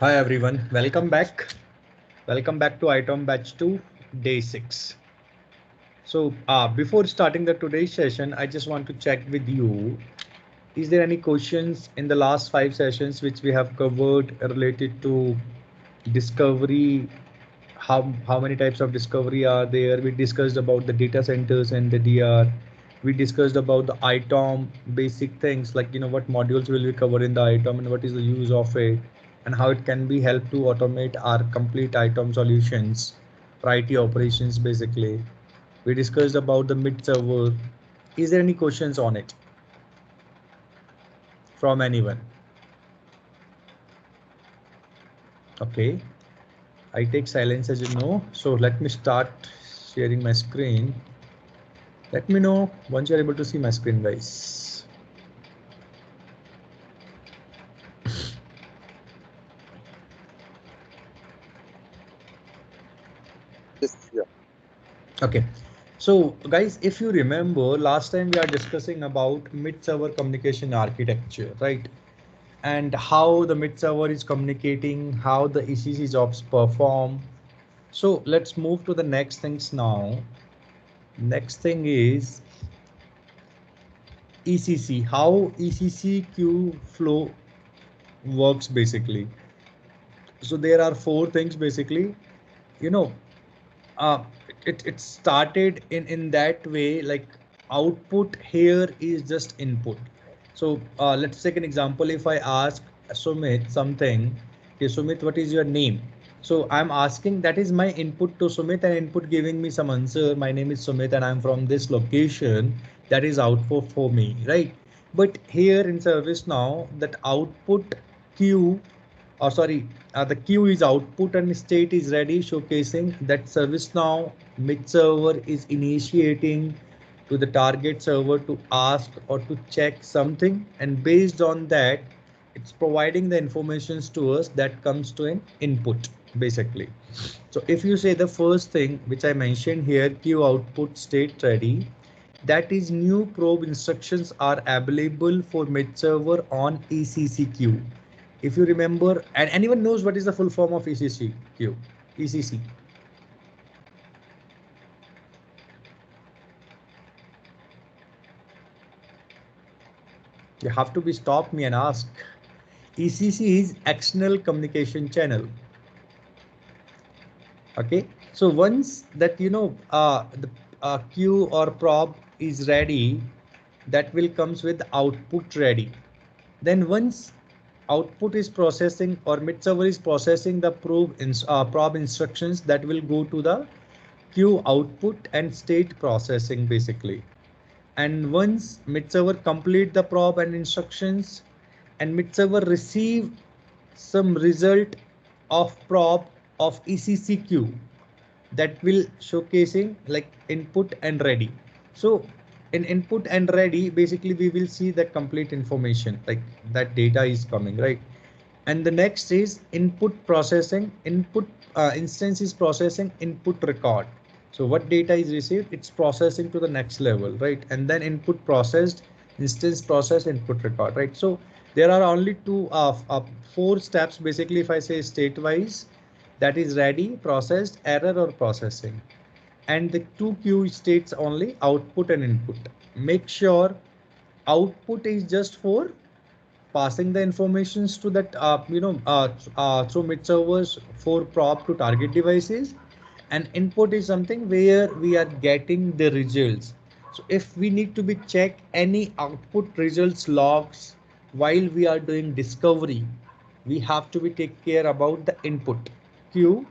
Hi everyone, welcome back. Welcome back to ITOM batch 2, day 6. So before starting the today's session, I just want to check with you. Is there any questions in the last 5 sessions which we have covered related to discovery? How many types of discovery are there? We discussed about the data centers and the DR. We discussed about the ITOM basic things like what modules will we cover in the ITOM and what is the use of it and how it can be helped to automate our complete ITOM solutions for IT operations basically. We discussed about the mid server. Is there any questions on it from anyone? Okay, I take silence as you know. So let me start sharing my screen. Let me know once you're able to see my screen, guys. Yes, yeah. Okay. So guys, if you remember last time we are discussing about mid-server communication architecture, right? And how the mid-server is communicating, how the ECC jobs perform. So let's move to the next things now. Next thing is ECC, how ECC queue flow works basically. So there are 4 things basically, you know, uh, it started in that way, like output here is just input. So let's take an example. If I ask Sumit something, okay, Sumit, what is your name? So I'm asking, that is my input to Sumit, and input giving me some answer. My name is Sumit and I'm from this location. That is output for me, right? But here in service now, that output queue, or sorry, the queue is output and state is ready, showcasing that ServiceNow mid server is initiating to the target server to ask or to check something, and based on that, it's providing the informations to us that comes to an input basically. So if you say the first thing which I mentioned here, queue output state ready, that is new probe instructions are available for mid server on ECC queue. If you remember, and anyone knows what is the full form of ECC queue? ECC. You have to be stop me and ask. ECC is external communication channel. Okay, so once that the queue or probe is ready, that will comes with output ready. Then once output is processing or mid server is processing the probe instructions, that will go to the queue output and state processing basically. And once mid server complete the probe and instructions, and mid server receive some result of probe of ECC queue, that will showcasing like input and ready. So in input and ready, basically we will see the complete information, like that data is coming, right? And the next is input processing. Input instance is processing input record. So what data is received, it's processing to the next level, right? And then input processed, instance process, input record, right? So there are only 4 steps basically. If I say state wise, that is ready, processed, error, or processing. And the 2 queue states only output and input. Make sure output is just for passing the informations to that through mid servers for probe to target devices, and input is something where we are getting the results. So if we need to be check any output results logs while we are doing discovery, we have to be take care about the input queue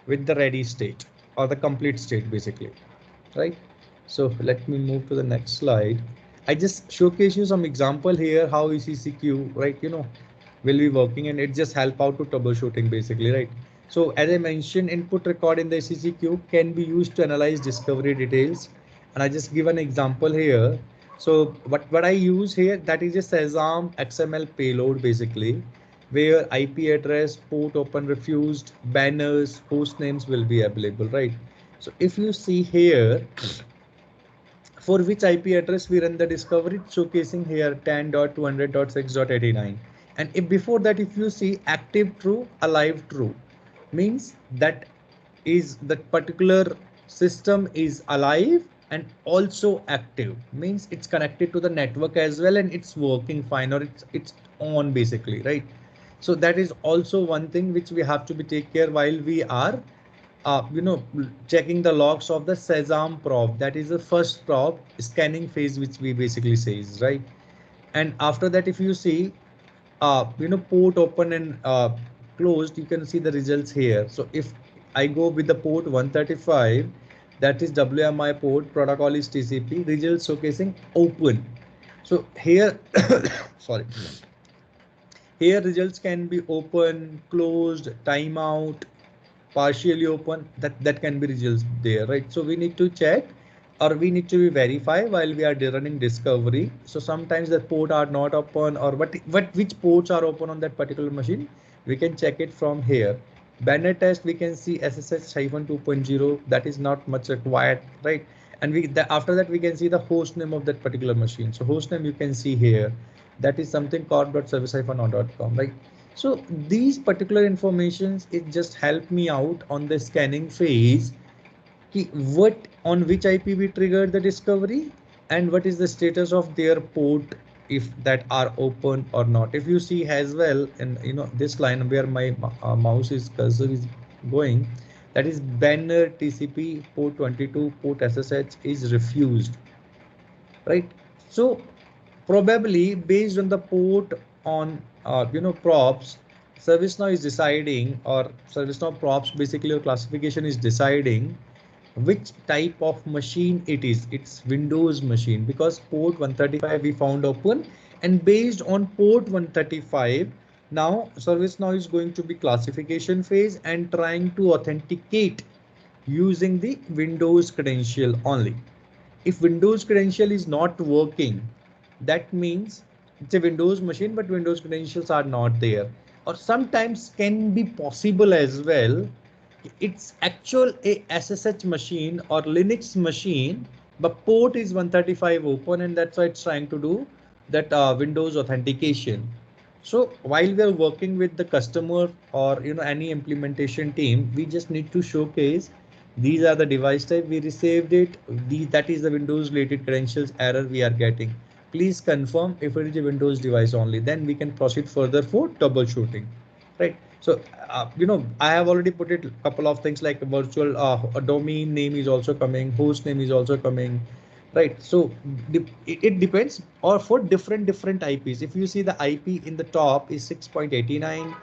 with the ready state or the complete state basically, right? So let me move to the next slide. I just showcase you some example here how ECC queue, right, will be working, and it just help out to troubleshooting basically, right? So as I mentioned, input record in the ECC queue can be used to analyze discovery details, and I just give an example here. So what I use here, that is a Sesam XML payload basically, where IP address, port open refused, banners, host names will be available, right? So if you see here, for which IP address we run the discovery, showcasing here 10.200.6.89. And if before that, if you see active true, alive true, means that is that particular system is alive and also active, means it's connected to the network as well and it's working fine, or it's on basically, right? So that is also one thing which we have to be take care while we are checking the logs of the sesame probe. That is the first probe scanning phase which we basically says, right? And after that, if you see port open and closed, you can see the results here. So if I go with the port 135, that is WMI port, protocol is TCP, results showcasing open. So here sorry, here results can be open, closed, timeout, partially open, that can be results there, right? So we need to check, or we need to be verify while we are running discovery. So sometimes the port are not open, or which ports are open on that particular machine, we can check it from here. Banner test, we can see SSH-2.0, that is not much required, right? And after that we can see the host name of that particular machine. So host name you can see here, that is something corp.service-on.com, right? So these particular informations, it just helped me out on the scanning phase, what on which IP we triggered the discovery and what is the status of their port, if that are open or not. If you see as well, and this line where my mouse is cursor is going, that is banner TCP port 22 port SSH is refused, right? So probably based on the port on props, ServiceNow is deciding, or ServiceNow props basically, or classification is deciding which type of machine it is. It's Windows machine, because port 135 we found open, and based on port 135, now ServiceNow is going to be classification phase and trying to authenticate using the Windows credential only. If Windows credential is not working, that means it's a Windows machine, but Windows credentials are not there. Or sometimes can be possible as well, it's actual a SSH machine or Linux machine, but port is 135 open, and that's why it's trying to do that Windows authentication. So while we are working with the customer or any implementation team, we just need to showcase these are the device type we received it. That is the Windows related credentials error we are getting. Please confirm if it is a Windows device only. Then we can proceed further for troubleshooting, right? So I have already put it a couple of things like a virtual a domain name is also coming, host name is also coming, right? So it depends, or for different IPs. If you see the IP in the top is 6.89,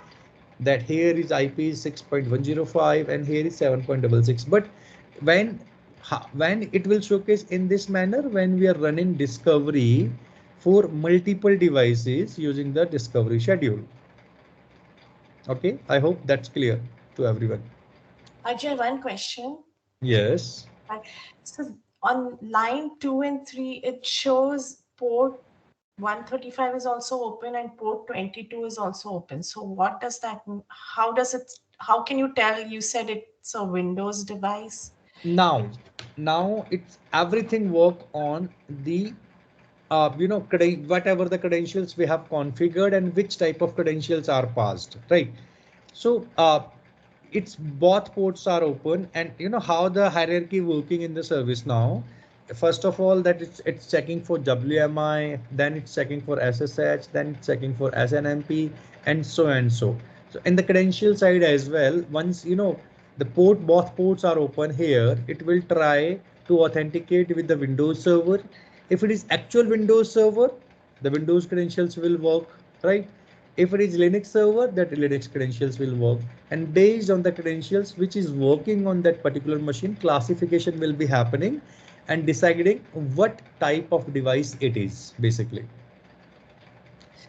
that here is IP is 6.105, and here is 7.66. But when when it will showcase in this manner, when we are running discovery for multiple devices using the discovery schedule. Okay, I hope that's clear to everyone. Ajay, one question. Yes. So on line 2 and 3, it shows port 135 is also open and port 22 is also open. So what does that mean? How can you tell? You said it's a Windows device. Now it's everything work on the whatever the credentials we have configured and which type of credentials are passed, right? So it's both ports are open, and how the hierarchy working in the service now. First of all, that it's checking for WMI, then it's checking for SSH, then it's checking for SNMP, and so and so. So in the credential side as well, once the both ports are open here, it will try to authenticate with the Windows server. If it is actual Windows server, the Windows credentials will work, right? If it is Linux server, that Linux credentials will work, and based on the credentials which is working on that particular machine, classification will be happening and deciding what type of device it is basically.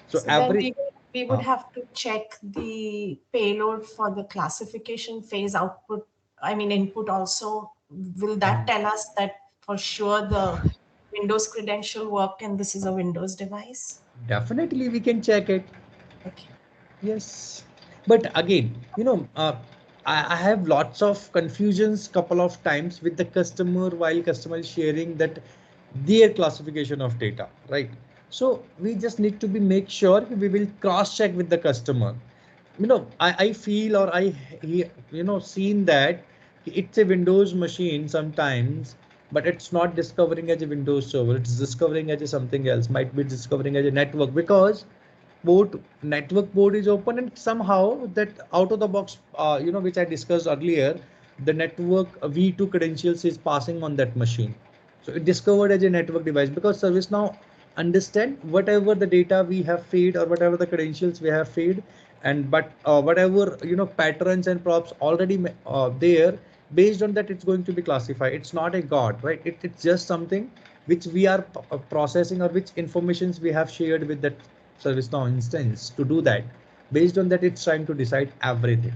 So So then every we would have to check the payload for the classification phase output, I mean input also. Will that tell us that for sure the Windows credential worked and this is a Windows device? definitely we can check it. Okay. Yes, but again, I have lots of confusions couple of times with the customer while customer is sharing that their classification of data, right? So we just need to be make sure we will cross check with the customer. I feel or seen that it's a Windows machine sometimes, but it's not discovering as a Windows server. It's discovering as a something else. Might be discovering as a network because port network port is open and somehow that out of the box, which I discussed earlier, the network v2 credentials is passing on that machine. So it discovered as a network device because ServiceNow understand whatever the data we have fed or whatever the credentials we have fed, and but whatever patterns and props already there, based on that it's going to be classified. It's not a god, right? It's just something which we are processing or which informations we have shared with that ServiceNow instance to do that. Based on that, it's trying to decide everything,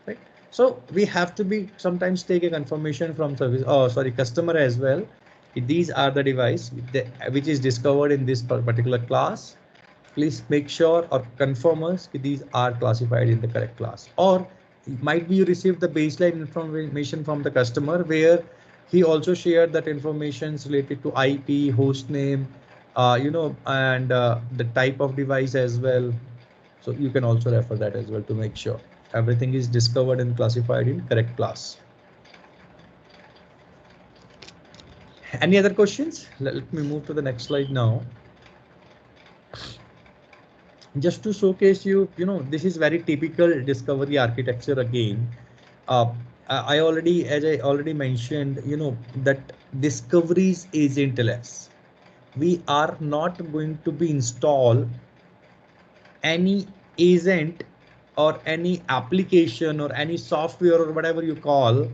right? So we have to be sometimes take a confirmation from customer as well. These are the device which is discovered in this particular class. Please make sure or confirm us if these are classified in the correct class. Or might be you received the baseline information from the customer where he also shared that information related to IP, host name, and the type of device as well. So you can also refer that as well to make sure everything is discovered and classified in correct class. Any other questions? Let me move to the next slide now. Just to showcase you, this is very typical discovery architecture again. Uh, as I already mentioned, that discoveries agentless. We are not going to be install any agent or any application or any software or whatever you call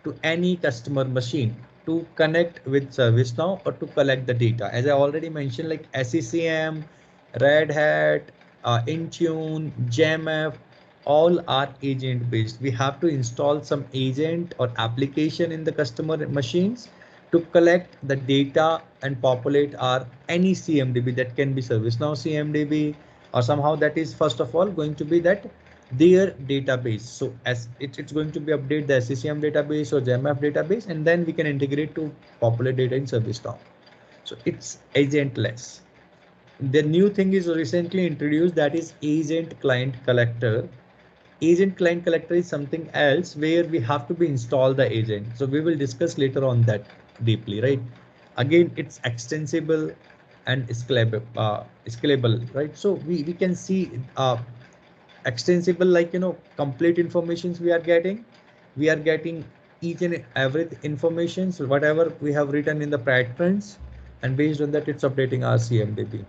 to any customer machine to connect with ServiceNow or to collect the data. As I already mentioned, like SCCM, Red Hat, Intune, JMF, all are agent based. We have to install some agent or application in the customer machines to collect the data and populate our any CMDB. That can be ServiceNow CMDB, or somehow that is first of all going to be that their database. So as it's going to be update the SCCM database or JMF database, and then we can integrate to populate data in ServiceNow. So it's agentless. The new thing is recently introduced, that is agent client collector. Agent client collector is something else where we have to be install the agent. So we will discuss later on that deeply, right? Again, it's extensible and scalable, right? So we can see extensible, like complete informations we are getting each and every information, so whatever we have written in the patterns, and based on that it's updating our CMDB.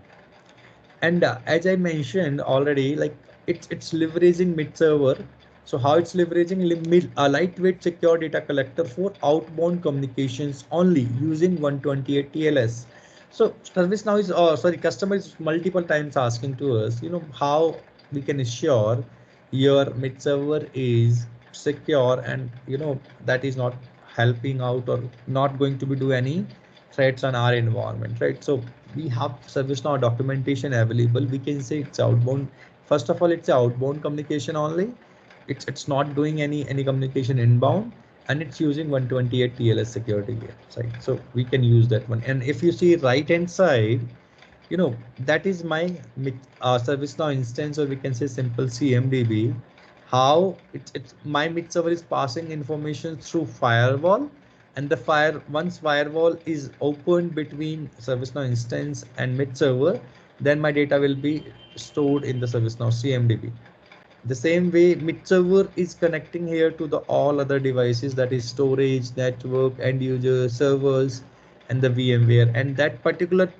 And as I mentioned already, like it's leveraging mid server. So how it's leveraging a lightweight secure data collector for outbound communications only using 128 TLS. So ServiceNow is customer is multiple times asking to us, how we can ensure your mid server is secure and that is not helping out or not going to be do any threats on our environment, right? So we have ServiceNow documentation available. We can say it's outbound. First of all, it's outbound communication only. It's not doing any communication inbound, and it's using 128 TLS security layer, right? So we can use that one. And if you see right hand side, that is my ServiceNow instance, or we can say simple CMDB. How it's my mid server is passing information through firewall, and once firewall is opened between ServiceNow instance and mid server, then my data will be stored in the ServiceNow CMDB. The same way mid server is connecting here to the all other devices, that is storage, network, end user, servers, and the VMware, and that particular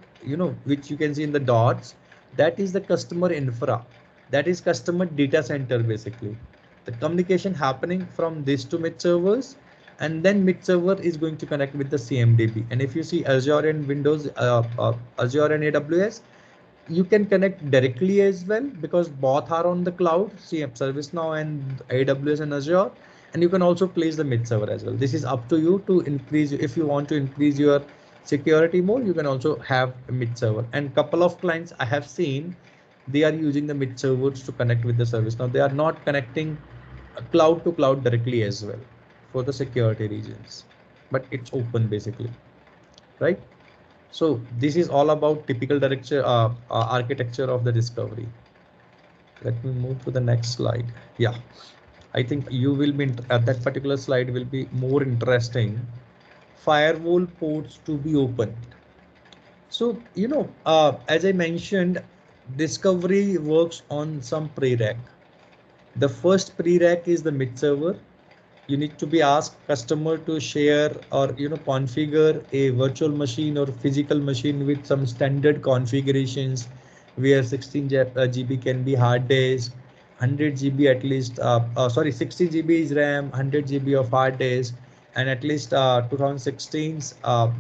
which you can see in the dots, that is the customer infra, that is customer data center. Basically the communication happening from these two mid servers, and then mid server is going to connect with the CMDB. And if you see Azure and Windows, Azure and AWS, you can connect directly as well because both are on the cloud, CM ServiceNow and AWS and Azure, and you can also place the mid server as well. This is up to you to increase. If you want to increase your security more, you can also have a mid server. And couple of clients I have seen, they are using the mid servers to connect with the ServiceNow. They are not connecting cloud to cloud directly as well for the security reasons, but it's open basically, right? So this is all about typical director architecture of the Discovery. Let me move to the next slide. Yeah, I think you will be that particular slide will be more interesting. Firewall ports to be open. So, as I mentioned, Discovery works on some pre-req. The first pre-req is the mid server. You need to be asked customer to share or configure a virtual machine or physical machine with some standard configurations, where 16 GB can be hard disk, 100 GB at least, sorry, 60 GB is RAM, 100 GB of hard disk, and at least 2016's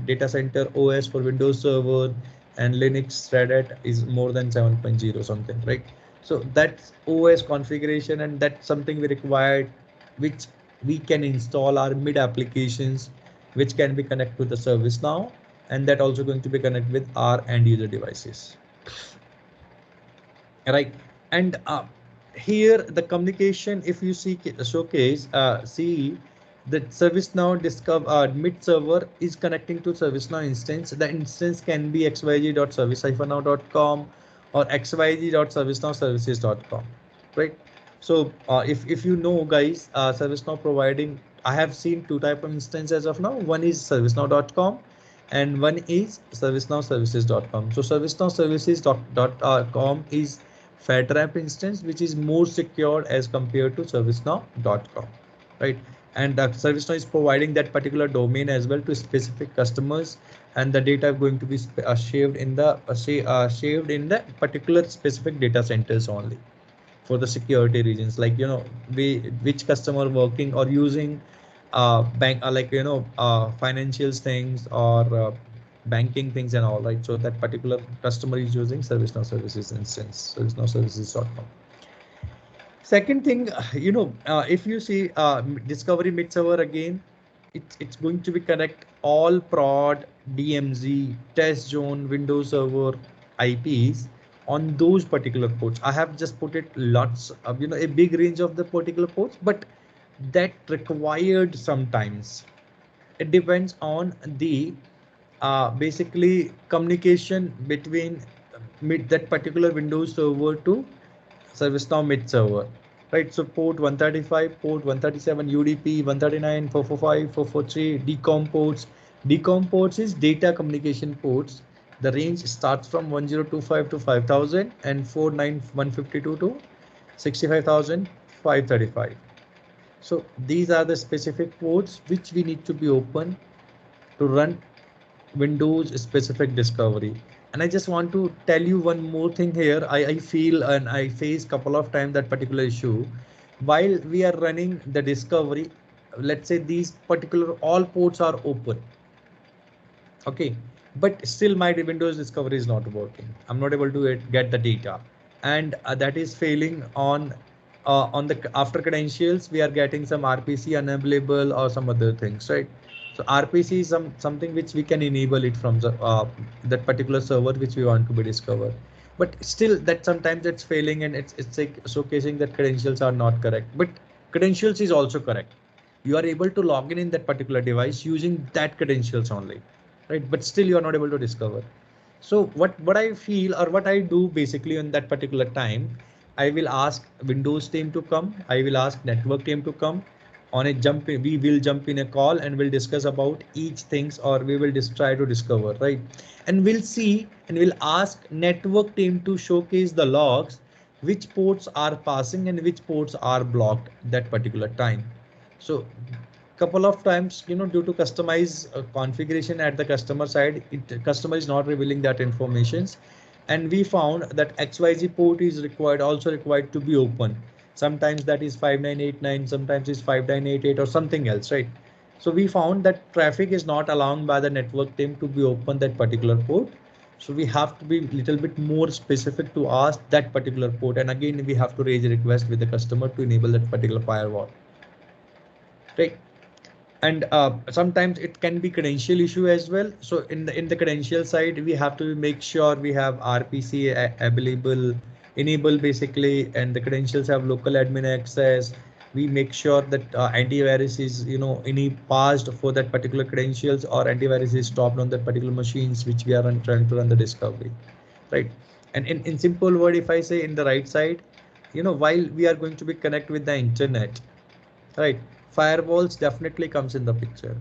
data center OS for Windows Server, and Linux Red Hat is more than 7.0 something, right? So that's OS configuration, and that's something we required, which we can install our mid applications, which can be connected to the service now, and that also going to be connected with our end user devices, right? And here the communication, if you see showcase, see the ServiceNow Discover mid server is connecting to ServiceNow instance. The instance can be xyz.service-now.com or xyz.servicenow-services.com, right? So if you know, guys, ServiceNow providing, I have seen two type of instances as of now. One is servicenow.com and one is servicenow-services.com. So servicenow-services.com is FedRAMP instance, which is more secure as compared to servicenow.com, right? And ServiceNow is providing that particular domain as well to specific customers, and the data are going to be shaved in the shaved in the particular specific data centers only for the security reasons, like which customer working or using bank like financials things or banking things and all, right? So that particular customer is using ServiceNow services instance, ServiceNow services.com. Second thing, if you see Discovery mid server again, it's going to be connect all prod, DMZ, test zone, Windows Server IPs on those particular ports. I have just put it lots of, a big range of the particular ports, but that required sometimes. It depends on the basically communication between that particular Windows Server to ServiceNow mid server, right? So port 135, port 137, UDP 139, 445, 443, DCOM ports. DCOM ports is data communication ports. The range starts from 1025 to 5000 and 49152 to 65535. So these are the specific ports which we need to be open to run Windows specific Discovery. And I just want to tell you one more thing here. I feel and I face couple of times that particular issue while we are running the Discovery. Let's say these particular all ports are open. Okay, but still my Windows Discovery is not working. I'm not able to get the data, and that is failing on the after credentials. We are getting some RPC unavailable or some other things, right? So RPC is something which we can enable it from the that particular server which we want to be discovered. But still that sometimes it's failing, and it's like showcasing that credentials are not correct. But credentials is also correct. You are able to log in that particular device using that credentials only, right? But still you are not able to discover. So what I feel or what I do basically in that particular time, I will ask Windows team to come, I will ask network team to come on a jump in, we will jump in a call and we'll discuss about each things, or we will just try to discover, right? And we'll see and we'll ask network team to showcase the logs, which ports are passing and which ports are blocked that particular time. So couple of times, due to customize configuration at the customer side, customer is not revealing that informations, and we found that XYZ port is required, also required to be open. Sometimes that is 5989, sometimes it's 5988 or something else, right? So we found that traffic is not allowed by the network team to be open that particular port. So we have to be little bit more specific to ask that particular port, and again we have to raise a request with the customer to enable that particular firewall, right? And sometimes it can be credential issue as well. So in the credential side, we have to make sure we have RPC available, enable basically, and the credentials have local admin access. we make sure that antivirus is any passed for that particular credentials, or antivirus is stopped on that particular machines which we are trying to run the discovery, right? And in simple word, if I say in the right side, while we are going to be connect with the internet, right, firewalls definitely comes in the picture,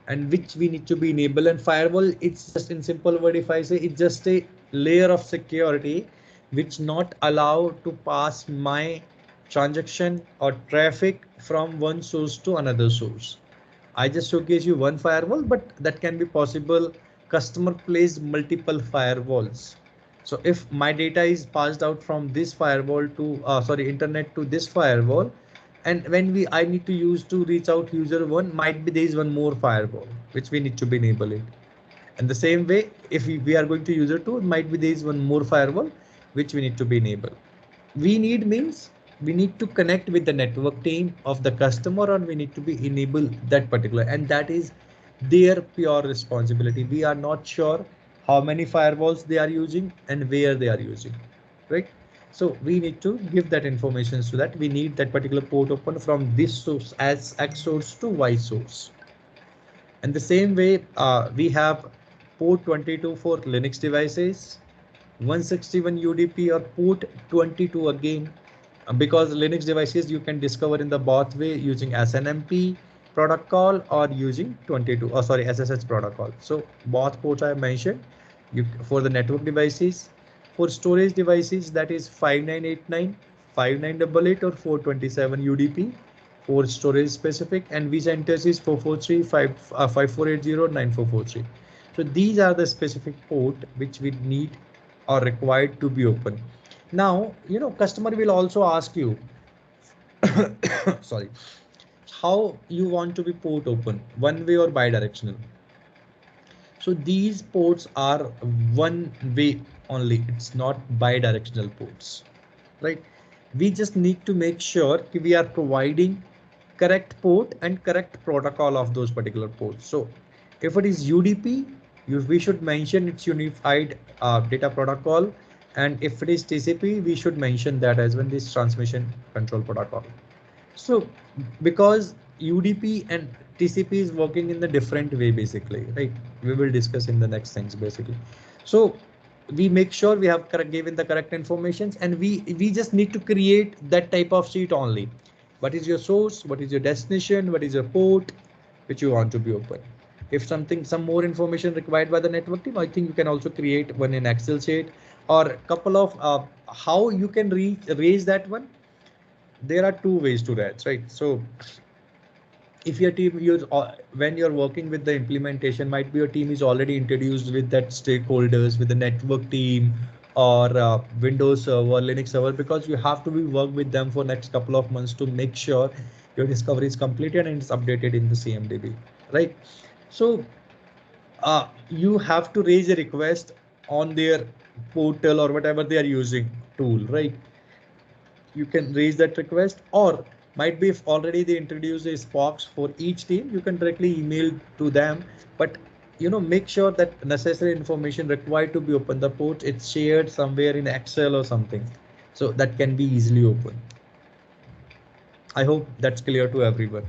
and which we need to be enable. And firewall, it's just in simple word, if I say, it's just a layer of security which not allow to pass my transaction or traffic from one source to another source. I just showcase you one firewall, but that can be possible. Customer plays multiple firewalls. So if my data is passed out from this firewall to sorry, internet to this firewall, and when I need to use to reach out user one, might be there is one more firewall which we need to be enable it. And the same way, if we are going to user two, it might be there is one more firewall which we need to be enable. We need means we need to connect with the network team of the customer, or we need to be enable that particular, and that is their pure responsibility. We are not sure how many firewalls they are using and where they are using, right? So we need to give that information, so that we need that particular port open from this source as X source to Y source. And the same way, we have port 22 for Linux devices, 161 UDP or port 22 again, because Linux devices you can discover in the both way using SNMP protocol or using 22, or sorry, SSH protocol. So both ports I mentioned. For the network devices, for storage devices, that is 5989, 5988 or 427 UDP for storage specific, and vCenters is 443 5480 9443. So these are the specific port which we need or required to be open. Now, customer will also ask you, sorry, how you want to be port open, one way or bidirectional. So these ports are one way only. It's not bidirectional ports, right? We just need to make sure we are providing correct port and correct protocol of those particular ports. So if it is UDP, we should mention it's unified data protocol. And if it is TCP, we should mention that as well, this transmission control protocol. So because UDP and TCP is working in the different way, basically, right? We will discuss in the next things basically. So we make sure we have given the correct informations, and we just need to create that type of sheet only. What is your source? What is your destination? What is your port which you want to be open? If some more information required by the network team, I think you can also create one in Excel sheet, or a couple of how you can raise that one. There are two ways to that, right? So if your team when you're working with the implementation, might be your team is already introduced with that stakeholders, with the network team, or Windows server, Linux server, because you have to be work with them for next couple of months to make sure your discovery is completed and it's updated in the CMDB, right? So you have to raise a request on their portal or whatever they are using tool, right? You can raise that request, or might be if already they introduce a box for each team, you can directly email to them. But make sure that necessary information required to be open the port, it's shared somewhere in Excel or something, so that can be easily open. I hope that's clear to everyone.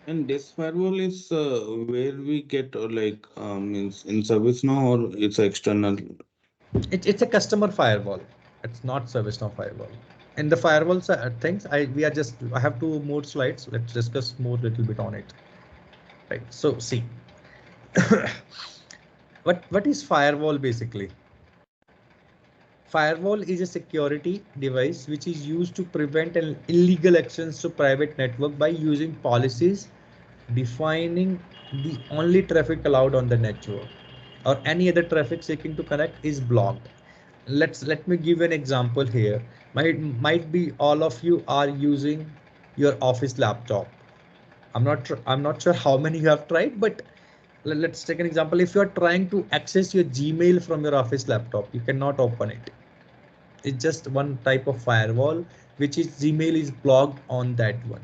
And this firewall is where we get like means in service now, or it's external? It's a customer firewall. It's not ServiceNow firewall. And the firewalls things, I have two more slides. Let's discuss more little bit on it. Right. So see, what is firewall basically? Firewall is a security device which is used to prevent an illegal access to private network by using policies defining the only traffic allowed on the network, or any other traffic seeking to connect is blocked. Let me give an example here. Might be all of you are using your office laptop. I'm not sure how many you have tried, but let's take an example. If you are trying to access your Gmail from your office laptop, you cannot open it. It's just one type of firewall, which is Gmail is blocked on that one.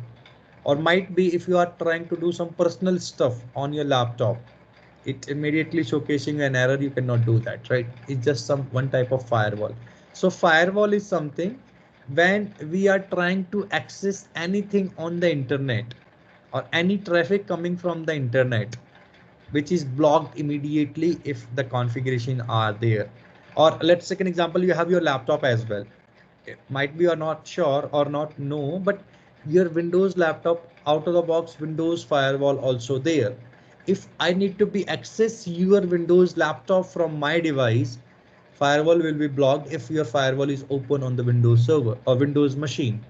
Or might be if you are trying to do some personal stuff on your laptop, it immediately showcasing an error, you cannot do that, right? It's just some one type of firewall. So firewall is something when we are trying to access anything on the internet or any traffic coming from the internet, which is blocked immediately if the configuration are there. Or let's take an example, you have your laptop as well. It might be you're not sure or not know, but your Windows laptop out of the box Windows firewall also there. If I need to be access your Windows laptop from my device, firewall will be blocked if your firewall is open on the Windows server or Windows machine.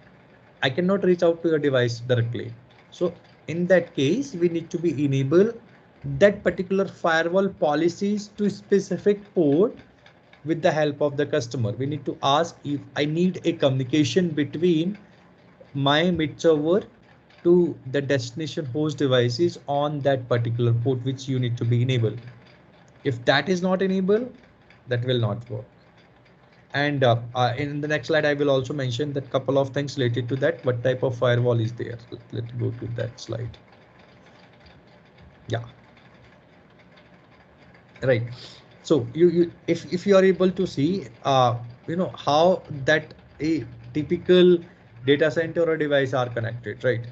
I cannot reach out to your device directly. So in that case, we need to be enable that particular firewall policies to specific port with the help of the customer. We need to ask if I need a communication between my mid server to the destination host devices on that particular port, which you need to be enabled. If that is not enabled, that will not work. And in the next slide, I will also mention that couple of things related to that. What type of firewall is there? Let's go to that slide. Yeah. Right. So if you are able to see, how that a typical data center or device are connected, right?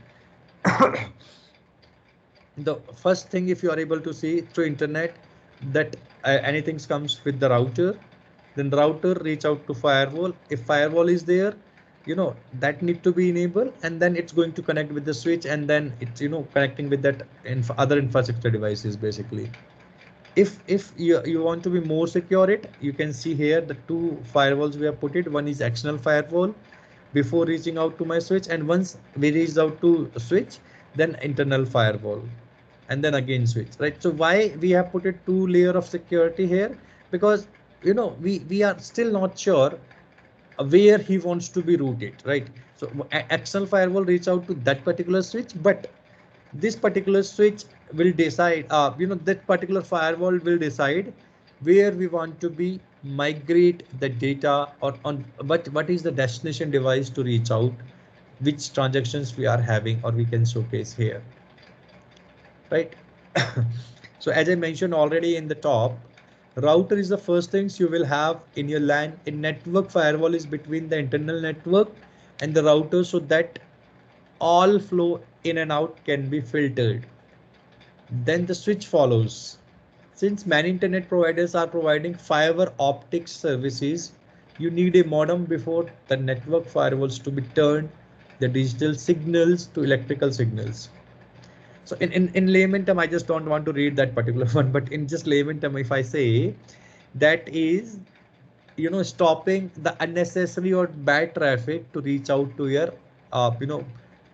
The first thing, if you are able to see through internet, that anything comes with the router, then the router reach out to firewall. If firewall is there, that need to be enabled, and then it's going to connect with the switch, and then it's connecting with that other infrastructure devices basically. If you want to be more secure, it you can see here the two firewalls we have put it. One is external firewall before reaching out to my switch, and once we reach out to switch, then internal firewall, and then again switch, right? So why we have put it two layer of security here? Because we are still not sure where he wants to be routed, right? So external firewall reach out to that particular switch, but this particular switch will decide, that particular firewall will decide where we want to be migrate the data, or on what is the destination device to reach out, which transactions we are having, or we can showcase here, right? So as I mentioned already in the top, router is the first things you will have in your LAN. In network, firewall is between the internal network and the router, so that all flow in and out can be filtered. Then the switch follows. Since many internet providers are providing fiber optic services, you need a modem before the network firewalls to be turned the digital signals to electrical signals. So in layman term, I just don't want to read that particular one, but in just layman term, if I say that is, stopping the unnecessary or bad traffic to reach out to your,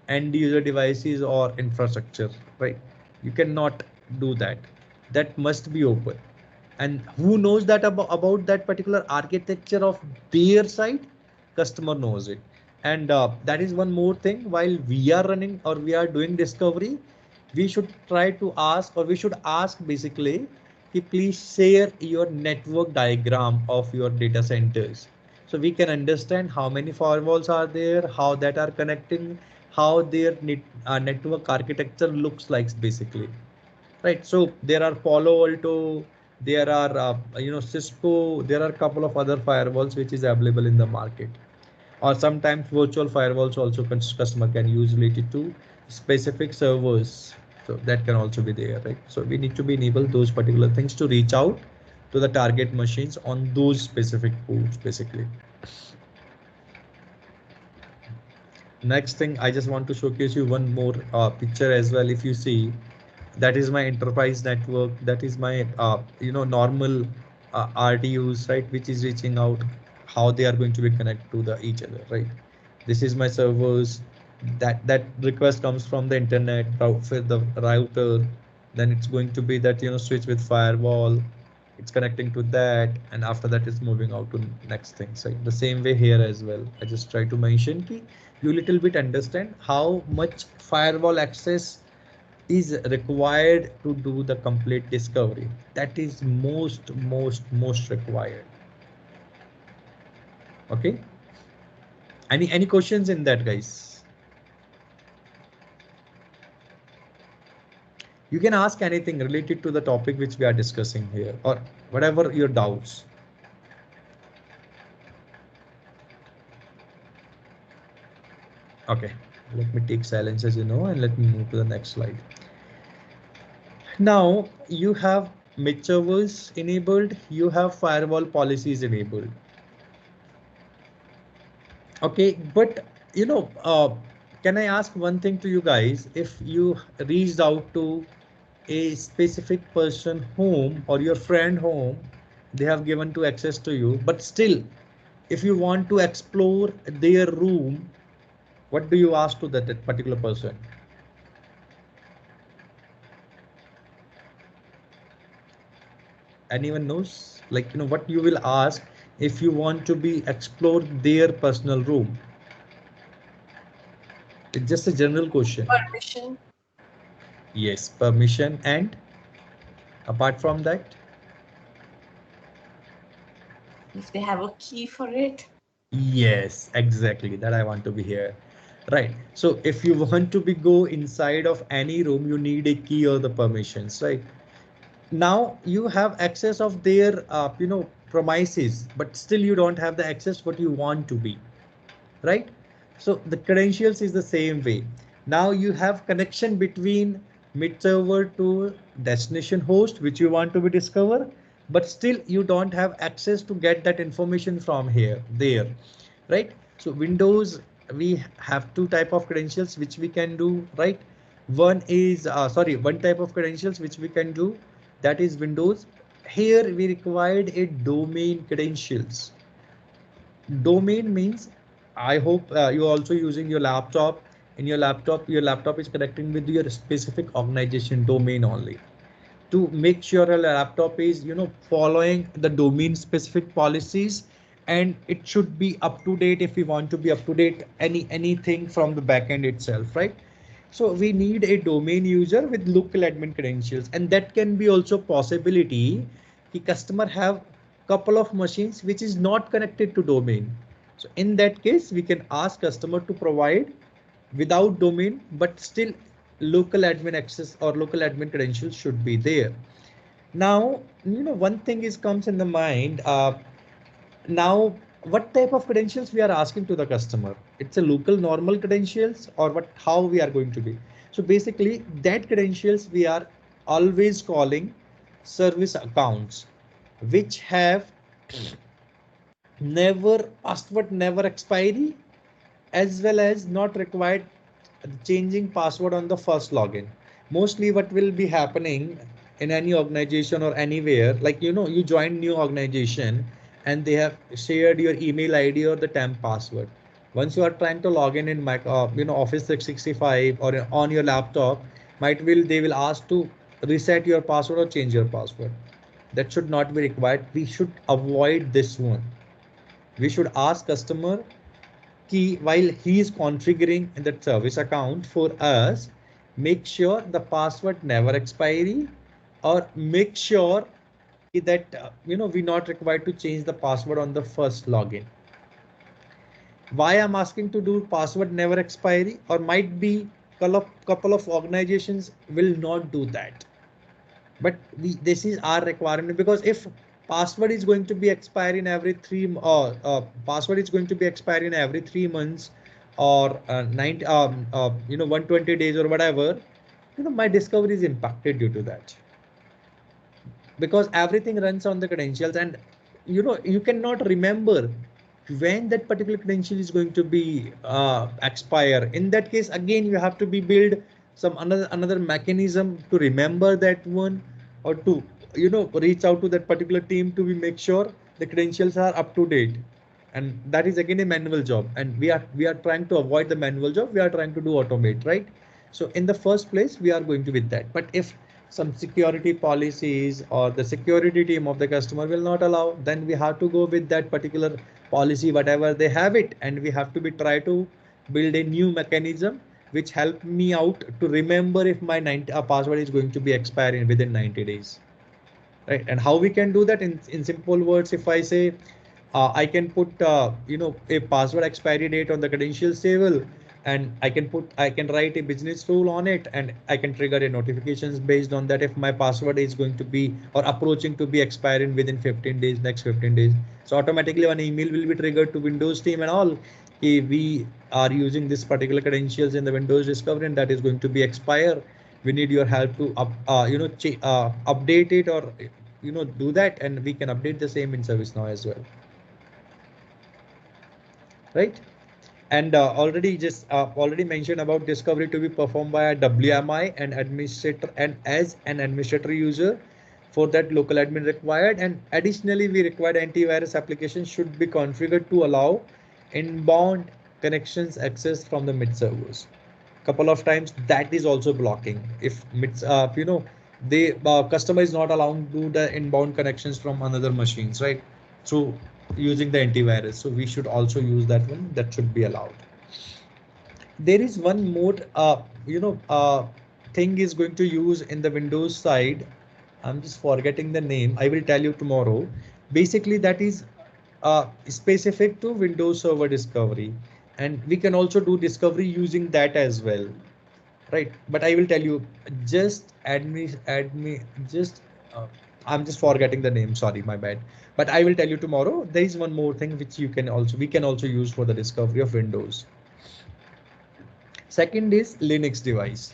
end user devices or infrastructure, right? You cannot do that. That must be open. And who knows that about that particular architecture of their side? Customer knows it. And that is one more thing. While we are running or we are doing discovery, we should try to ask, or we should ask basically, please share your network diagram of your data centers, so we can understand how many firewalls are there, how that are connecting, how their network architecture looks like basically, right? So there are Palo Alto, there are Cisco, there are a couple of other firewalls which is available in the market, or sometimes virtual firewalls also customer can use related to specific servers, so that can also be there, right? So we need to be enable those particular things to reach out to the target machines on those specific ports basically. Next thing, I just want to showcase you one more picture as well. If you see, that is my enterprise network, that is my normal RDUs, right, which is reaching out, how they are going to be connected to the each other, right? This is my servers, that request comes from the internet with the router, then it's going to be that switch with firewall, it's connecting to that, and after that it's moving out to next things, right? The same way here as well. I just try to mention ki you little bit understand how much firewall access is required to do the complete discovery. That is most required. Okay, any questions in that, guys? You can ask anything related to the topic which we are discussing here, or whatever your doubts. Okay, let me take silence as you know, and let me move to the next slide. Now you have mid servers enabled, you have firewall policies enabled. Okay, but can I ask one thing to you guys? If you reached out to a specific person home or your friend home, they have given to access to you, but still, if you want to explore their room, what do you ask to that particular person? Anyone knows? Like, what you will ask if you want to be explore their personal room? It's just a general question. Permission. Yes, permission. And apart from that? If they have a key for it. Yes, exactly. That I want to be here. Right. So if you want to be go inside of any room, you need a key or the permissions, right? Now you have access of their, premises, but still you don't have the access what you want to be, right? So the credentials is the same way. Now you have connection between mid server to destination host, which you want to be discover, but still you don't have access to get that information from here, there, right? So Windows, we have two type of credentials which we can do, right? One is, one type of credentials which we can do, that is Windows. Here we required a domain credentials. Domain means, I hope you're also using your laptop. In your laptop is connecting with your specific organization domain only. To make sure a laptop is, following the domain specific policies, and it should be up to date if we want to be up to date anything from the backend itself, right? So we need a domain user with local admin credentials, and that can be also possibility the customer have couple of machines which is not connected to domain. So in that case, we can ask customer to provide without domain, but still local admin access or local admin credentials should be there. Now, one thing is comes in the mind. Now, what type of credentials we are asking to the customer? It's a local normal credentials or what? How we are going to be? So basically, that credentials we are always calling service accounts, which have never password, never expiry, as well as not required changing password on the first login. Mostly what will be happening in any organization or anywhere, like, you join new organization and they have shared your email ID or the temp password. Once you are trying to log in my, Office 365 or on your laptop, they will ask to reset your password or change your password. That should not be required. We should avoid this one. We should ask customer key while he is configuring that service account for us, make sure the password never expiry, or make sure that we're not required to change the password on the first login. Why I'm asking to do password never expiry, or might be couple of organizations will not do that, but this is our requirement, because if password is going to be expiring every password is going to be expiring every 3 months, or 120 days or whatever, my discovery is impacted due to that, because everything runs on the credentials, and you cannot remember when that particular credential is going to be expire. In that case, again, you have to be build some another mechanism to remember that one, or to reach out to that particular team to be make sure the credentials are up to date, and that is again a manual job, and we are trying to avoid the manual job. We are trying to do automate, right? So in the first place, we are going to with that. But if some security policies or the security team of the customer will not allow, then we have to go with that particular policy, whatever they have it, and we have to be try to build a new mechanism which help me out to remember if my password is going to be expiring within 90 days, right? And how we can do that in simple words, if I say I can put a password expiry date on the credentials table, and I can write a business rule on it, and I can trigger a notifications based on that if my password is going to be or approaching to be expiring within 15 days, next 15 days. So automatically one email will be triggered to Windows team and all. we are using this particular credentials in the Windows Discovery and that is going to be expire. We need your help to update it or do that, and we can update the same in ServiceNow as well, right? And already mentioned about discovery to be performed by a WMI and administrator and as an administrator user. For that, local admin required, and additionally we required antivirus application should be configured to allow inbound connections access from the mid servers. Couple of times that is also blocking if the customer is not allowing to do the inbound connections from another machines, right? So using the antivirus, so we should also use that one, that should be allowed. There is one more thing is going to use in the Windows side. I'm just forgetting the name, I will tell you tomorrow. Basically that is specific to Windows Server Discovery, and we can also do discovery using that as well, right? But I will tell you, just admin just I'm just forgetting the name, sorry, my bad. But I will tell you tomorrow. There is one more thing which we can also use for the discovery of Windows. Second is Linux device.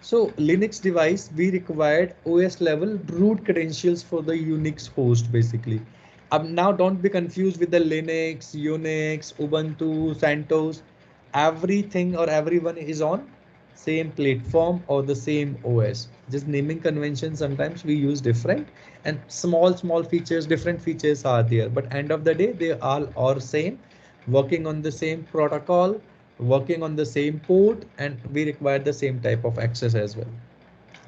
So Linux device, we required OS level root credentials for the Unix host basically. Now don't be confused with the Linux, Unix, Ubuntu, CentOS. Everything or everyone is on same platform or the same OS. Just naming convention sometimes we use different, and small features, different features are there. But end of the day, they all are same, working on the same protocol, working on the same port, and we require the same type of access as well,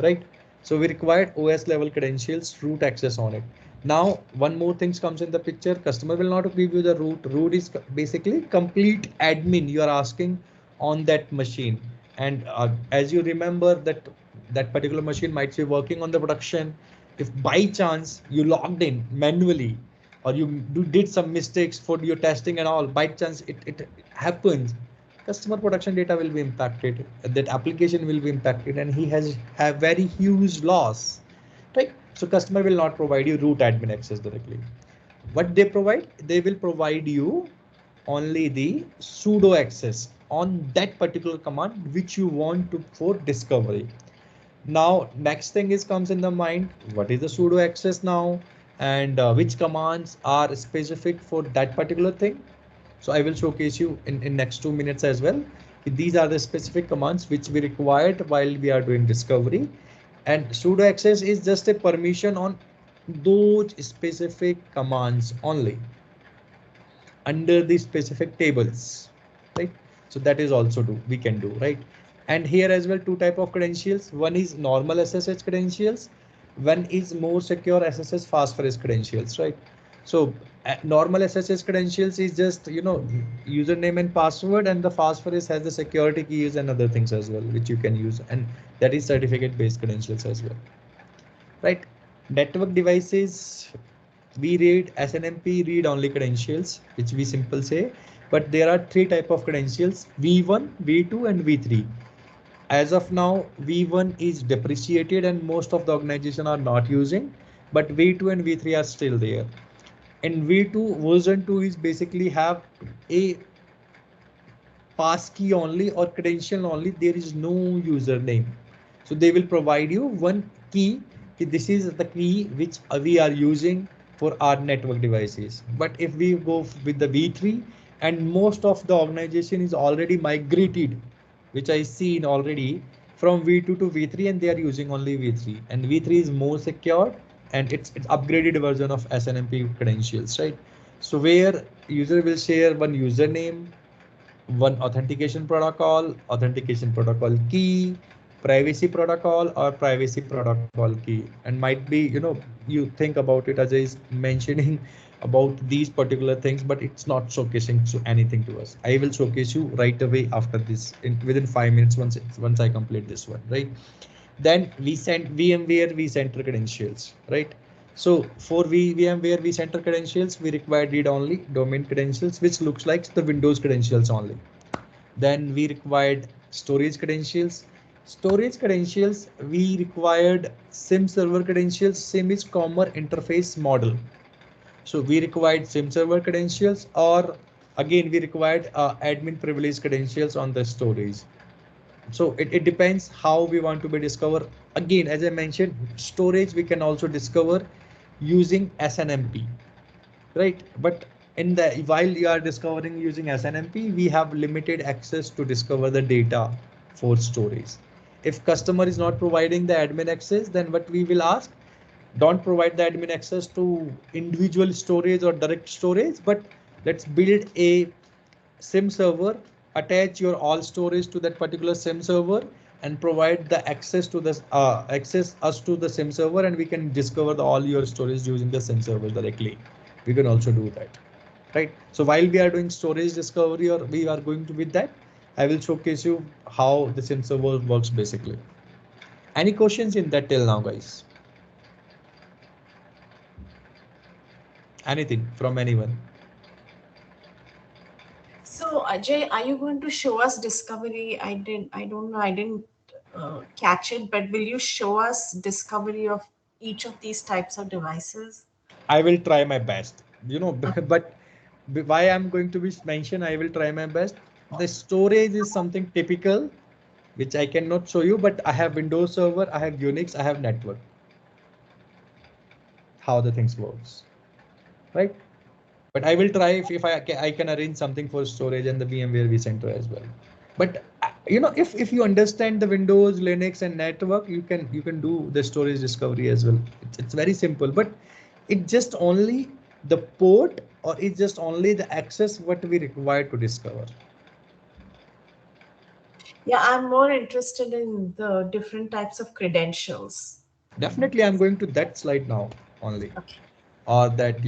right? So we required OS level credentials, root access on it. Now one more thing comes in the picture. Customer will not give you the root. Root is basically complete admin you are asking on that machine. And as you remember that that particular machine might be working on the production. If by chance you logged in manually or you did some mistakes for your testing and all, by chance it happens, customer production data will be impacted, that application will be impacted, and he has have very huge loss, right? So customer will not provide you root admin access directly. What they provide, they will provide you only the sudo access on that particular command which you want to for discovery. Now next thing is comes in the mind, what is the sudo access now, and which commands are specific for that particular thing. So I will showcase you in next 2 minutes as well. These are the specific commands which we required while we are doing discovery. And sudo access is just a permission on those specific commands only under the specific tables, right? So that is also we can do, right? And here as well, two type of credentials. One is normal SSH credentials. One is more secure SSH phosphorus credentials, right? So normal SSH credentials is just, username and password, and the phosphorus has the security keys and other things as well, which you can use. And that is certificate based credentials as well, right? Network devices, we read SNMP read only credentials, which we simple say, but there are three type of credentials: V1, V2, and V3. As of now, V1 is depreciated and most of the organization are not using, but V2 and V3 are still there. And V2 version 2 is basically have a passkey only or credential only. There is no username. So they will provide you one key. This is the key which we are using for our network devices. But if we go with the V3, and most of the organization is already migrated, which I seen already from V2 to V3, and they are using only V3, and V3 is more secure and it's upgraded version of SNMP credentials, right? So where user will share one username, one authentication protocol key, privacy protocol or privacy protocol key. And might be, you think about it as is mentioning about these particular things, but it's not showcasing anything to us. I will showcase you right away after this within 5 minutes once I complete this one, right? Then we send VMware vCenter credentials, right? So for VMware vCenter credentials, we require read-only domain credentials, which looks like the Windows credentials only. Then we required storage credentials. Storage credentials, we required SIM server credentials. SIM is common interface model. So we required SIM server credentials or Again, we required admin privilege credentials on the storage. So it depends how we want to be discovered. Again, as I mentioned, storage we can also discover using SNMP, right? But in the while you are discovering using SNMP, we have limited access to discover the data for storage. If customer is not providing the admin access, then what we will ask, don't provide the admin access to individual storage or direct storage, but let's build a SIM server, attach your all storage to that particular SIM server, and provide the access to this access us to the SIM server, and we can discover all your storage using the SIM server directly. We can also do that, right? So while we are doing storage discovery, or we are going to with that, I will showcase you how the SIM server works basically. Any questions in that till now, guys? Anything from anyone? So Ajay, are you going to show us discovery? I don't know, I didn't catch it, but will you show us discovery of each of these types of devices? I will try my best, Okay. but why I'm going to be mentioned, I will try my best. The storage is something typical, which I cannot show you, but I have Windows Server, I have Unix, I have network, how the things works, right? But I will try if I can arrange something for storage and the VMware vCenter as well. But if you understand the Windows, Linux, and network, you can do the storage discovery as well. It's very simple, but it's just only the port, or it's just only the access what we require to discover. Yeah, I'm more interested in the different types of credentials. Definitely, I'm going to that slide now only, Okay. or that.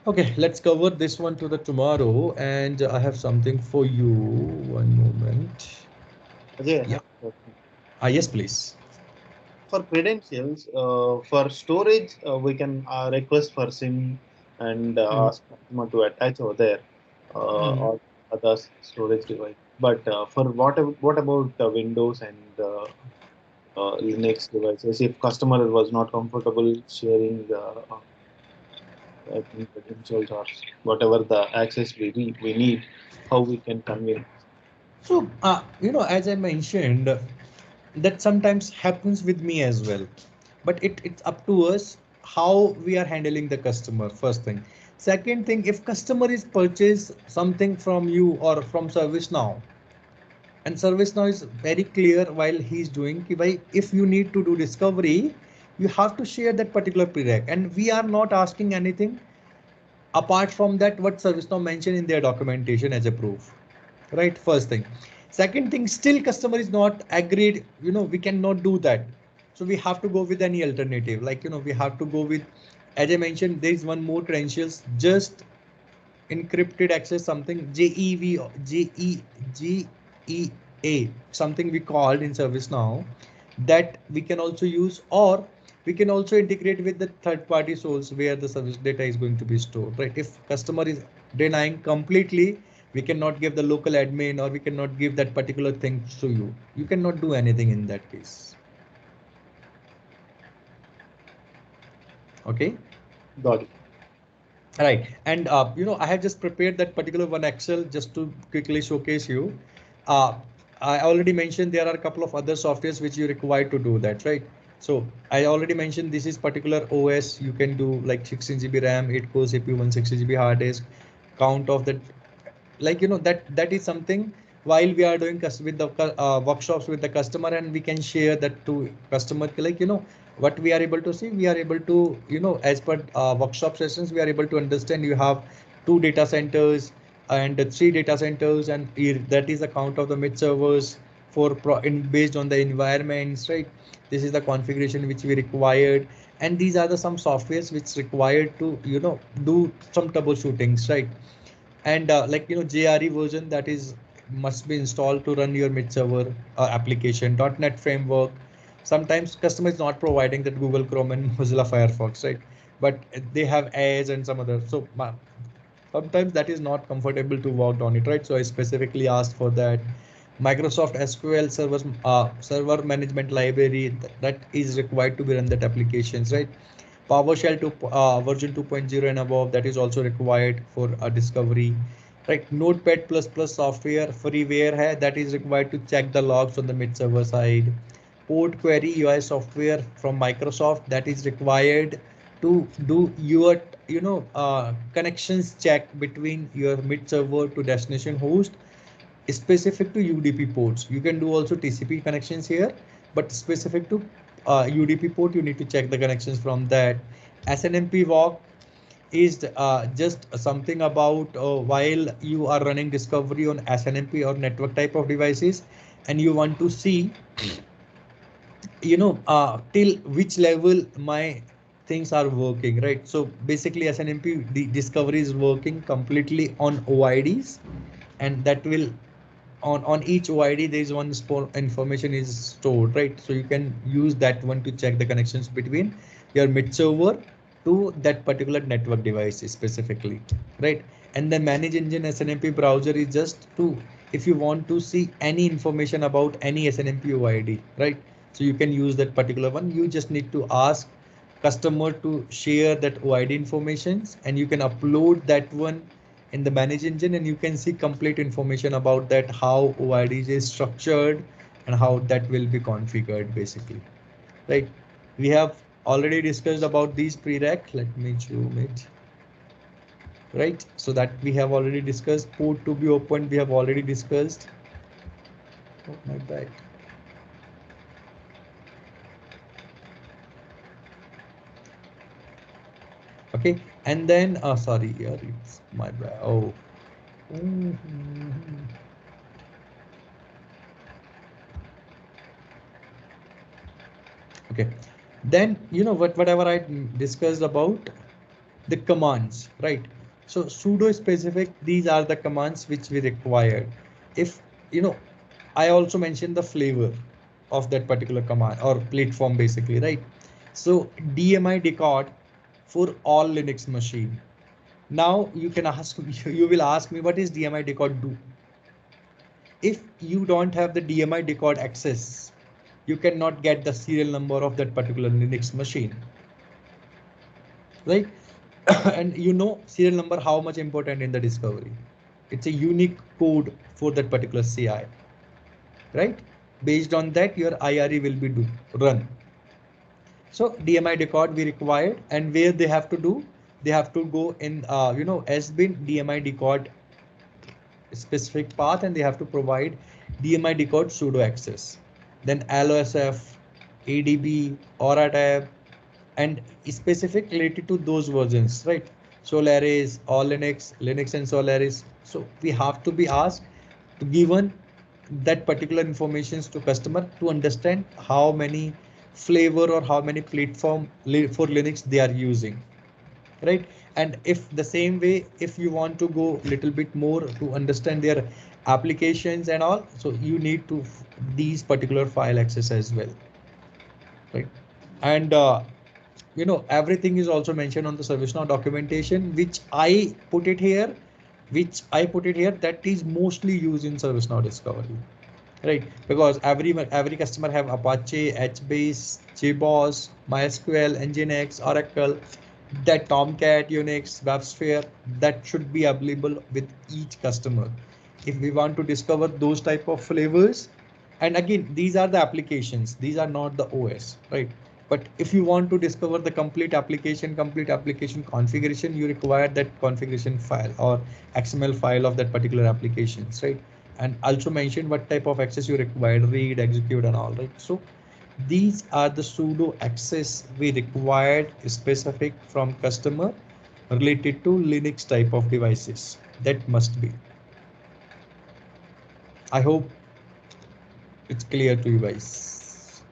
Okay, let's cover this one to the tomorrow, and I have something for you. One moment. Ajay, I Yeah. have a question. Yes, please. For credentials, for storage, we can request for SIM and Mhm. ask customer to attach over there Mhm. or other storage device. But for what about Windows and Linux devices? If customer was not comfortable sharing admin credentials or whatever the access we need, how we can convince? So, as I mentioned, that sometimes happens with me as well. But it's up to us how we are handling the customer, first thing. Second thing, if customer is purchase something from you or from ServiceNow, and ServiceNow is very clear while he's doing, if you need to do discovery, you have to share that particular prereq. And we are not asking anything apart from that what ServiceNow mentioned in their documentation as a proof, right? First thing. Second thing, still customer is not agreed, we cannot do that. So we have to go with any alternative, like we have to go with, as I mentioned, there is one more credentials, just encrypted access, something GEA, something we called in ServiceNow, that we can also use, or we can also integrate with the third party source where the service data is going to be stored, right? If customer is denying completely, we cannot give the local admin, or we cannot give that particular thing to you. You cannot do anything in that case. Okay. Got it. Right. And I have just prepared that particular one Excel just to quickly showcase you. Uh, I already mentioned there are a couple of other softwares which you require to do that, right? So I already mentioned this is particular OS. You can do like 16 GB RAM, 8 core CPU, 160 GB hard disk, count of that, like that is something while we are doing with the workshops with the customer, and we can share that to customer, like what we are able to see, we are able to as per workshop sessions, we are able to understand you have 2 data centers and 3 data centers, and that is the count of the mid servers for based on the environments, right? This is the configuration which we required, and these are the some softwares which required to do some troubleshootings, right? And like JRE version, that is must be installed to run your mid server application. .NET framework, sometimes customer is not providing that Google Chrome and Mozilla Firefox, right? But they have Edge and some other, so sometimes that is not comfortable to work on it, right? So I specifically asked for that. Microsoft SQL server management library, that is required to be run that applications, right? PowerShell to version 2.0 and above, that is also required for a discovery, right? Notepad++ software freeware hai, that is required to check the logs on the mid server side. Port query UI software from Microsoft, that is required to do your connections check between your mid server to destination host specific to UDP ports. You can do also TCP connections here, but specific to UDP port, you need to check the connections from that. SNMP walk is just something about while you are running discovery on SNMP or network type of devices, and you want to see, till which level my things are working, right? So basically SNMP the discovery is working completely on OIDs, and that will on each OID there is one information is stored, right? So you can use that one to check the connections between your mid server to that particular network device specifically, right? And the manage engine SNMP browser is just to, if you want to see any information about any SNMP OID, right? So you can use that particular one. You just need to ask customer to share that OID informations, and you can upload that one in the manage engine, and you can see complete information about that, how OIDs is structured and how that will be configured basically, right? We have already discussed about these prereq. Let me zoom it, right? So that we have already discussed. Port to be opened, we have already discussed. Oh my bad. Okay, and then sorry, yeah, it's my bad. Oh. Okay, then whatever I discussed about the commands, right? So sudo specific, these are the commands which we required. If I also mentioned the flavor of that particular command or platform basically, right? So DMI decode for all Linux machine. Now you can ask, you will ask me, what is DMI decode do? If you don't have the DMI decode access, you cannot get the serial number of that particular Linux machine, right? And serial number how much important in the discovery. It's a unique code for that particular CI, right? Based on that, your IRE will be run. So DMI decode we required, and where they have to do, they have to go in SBIN DMI decode specific path, and they have to provide DMI decode sudo access. Then LOSF, ADB, Aura tab, and specific related to those versions, right? Solaris, all Linux, Linux and Solaris. So we have to be asked to given that particular informations to customer to understand how many flavor or how many platform for Linux they are using, right? And if the same way, if you want to go little bit more to understand their applications and all, so you need to these particular file access as well, right? And everything is also mentioned on the ServiceNow documentation, which I put it here, that is mostly used in ServiceNow discovery, right? Because every customer have Apache, HBase, JBoss, MySQL, Nginx, Oracle, that Tomcat, Unix, WebSphere, that should be available with each customer. If we want to discover those type of flavors, and again, these are the applications, these are not the OS, right? But if you want to discover the complete application configuration, you require that configuration file or XML file of that particular applications, right? And also mention what type of access you require, read, execute, and all, right? So these are the sudo access we required specific from customer related to Linux type of devices. That must be. I hope it's clear to you guys.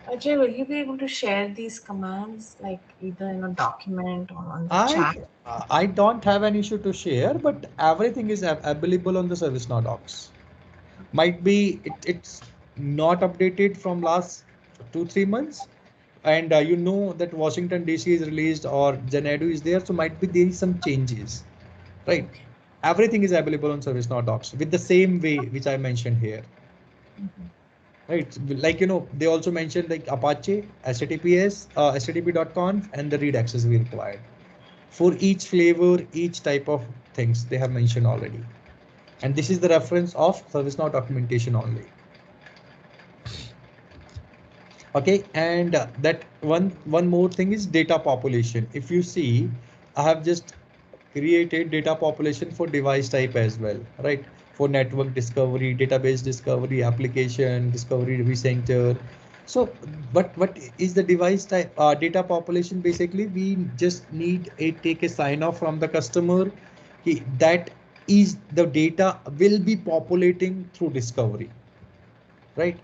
Ajay, will you be able to share these commands like either in a document or on the chat? I don't have an issue to share, but everything is available on the ServiceNow docs. Might be it's not updated from last 2-3 months, and that Washington DC is released or Xanadu is there, so might be there is some changes, right? Everything is available on ServiceNow docs with the same way which I mentioned here. Mhm. right? Like, they also mentioned like Apache, HTTPS, HTTP.conf, and the read access we required. For each flavor, each type of things they have mentioned already. And this is the reference of ServiceNow documentation only. Okay, and that one more thing is data population. If you see, I have just created data population for device type as well, right? For network discovery, database discovery, application discovery, vCenter. So what is the device type data population? Basically, we just need take a sign off from the customer that is the data will be populating through discovery, right?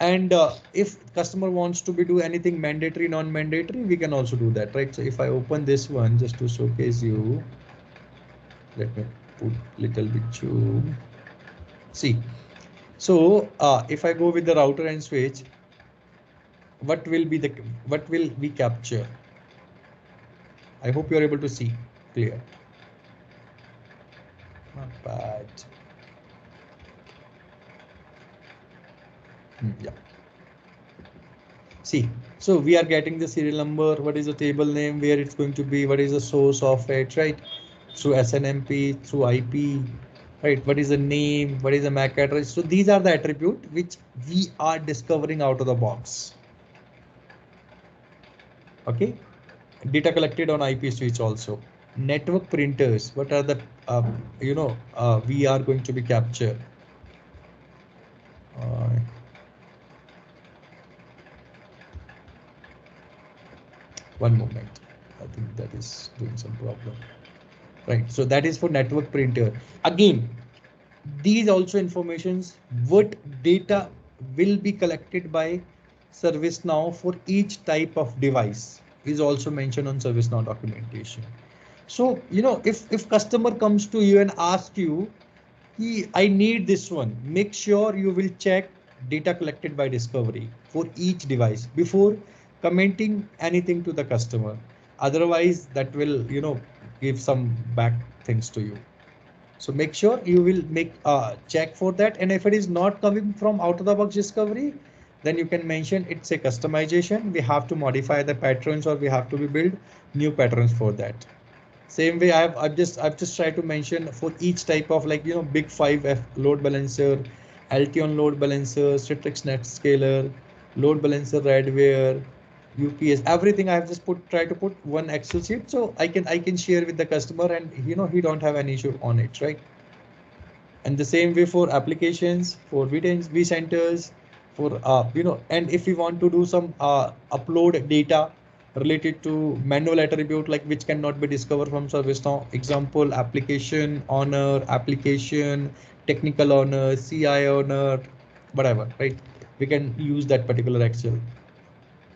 And if customer wants to do anything mandatory, non-mandatory, we can also do that, right? So if I open this one just to showcase you, let me put little bit zoom. See, so if I go with the router and switch, what will we capture? I hope you are able to see clear. Not bad. Yeah. See, so we are getting the serial number, what is the table name, where it's going to be, what is the source of it, right? Through SNMP, through IP, right? What is the name, what is the MAC address? So these are the attributes which we are discovering out of the box. Okay, data collected on IP switch also. Network printers, what are the, we are going to be captured. One moment, I think that is doing some problem. Right, so that is for network printer. Again, these also informations, what data will be collected by ServiceNow for each type of device is also mentioned on ServiceNow documentation. So, if customer comes to you and asks you, I need this one, make sure you will check data collected by Discovery for each device before commenting anything to the customer. Otherwise, that will, give some back things to you. So make sure you will make a check for that. And if it is not coming from out of the box discovery, then you can mention it's a customization. We have to modify the patterns, or we have to build new patterns for that. Same way, I've just tried to mention for each type of, like, big 5F load balancer, LTON load balancer, Citrix NetScaler, load balancer, Radware, UPS, everything. I have just try to put one Excel sheet so I can share with the customer, and he don't have any issue on it, right? And the same way for applications, for vCenters, for and if we want to do some upload data related to manual attribute, like which cannot be discovered from ServiceNow. Example, application owner, application technical owner, CI owner, whatever, right? We can use that particular Excel.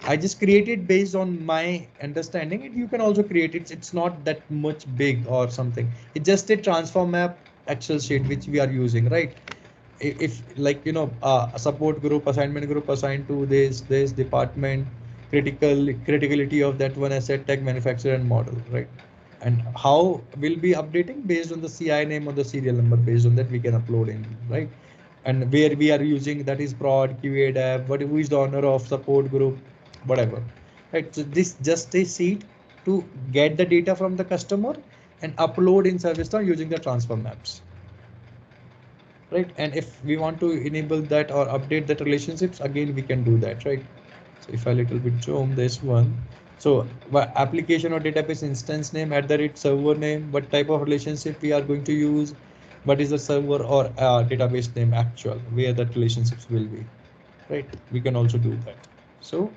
I just created based on my understanding, and you can also create it. It's not that much big or something. It's just a transform map Excel sheet which we are using, right? If like, a support group, assignment group assigned to this department, criticality of that one asset, tag, manufacturer, and model, right? And how we'll be updating based on the CI name or the serial number, based on that we can upload in, right? And where we are using, that is prod, QA, dev, who is the owner of support group, whatever, right? So this just a sheet to get the data from the customer and upload in ServiceNow using the transfer maps, right? And if we want to enable that or update that relationships, again we can do that, right? So if I little bit zoom this one, so application or database instance name, @server name, what type of relationship we are going to use, what is the server or database name actual, where that relationships will be, right? We can also do that. So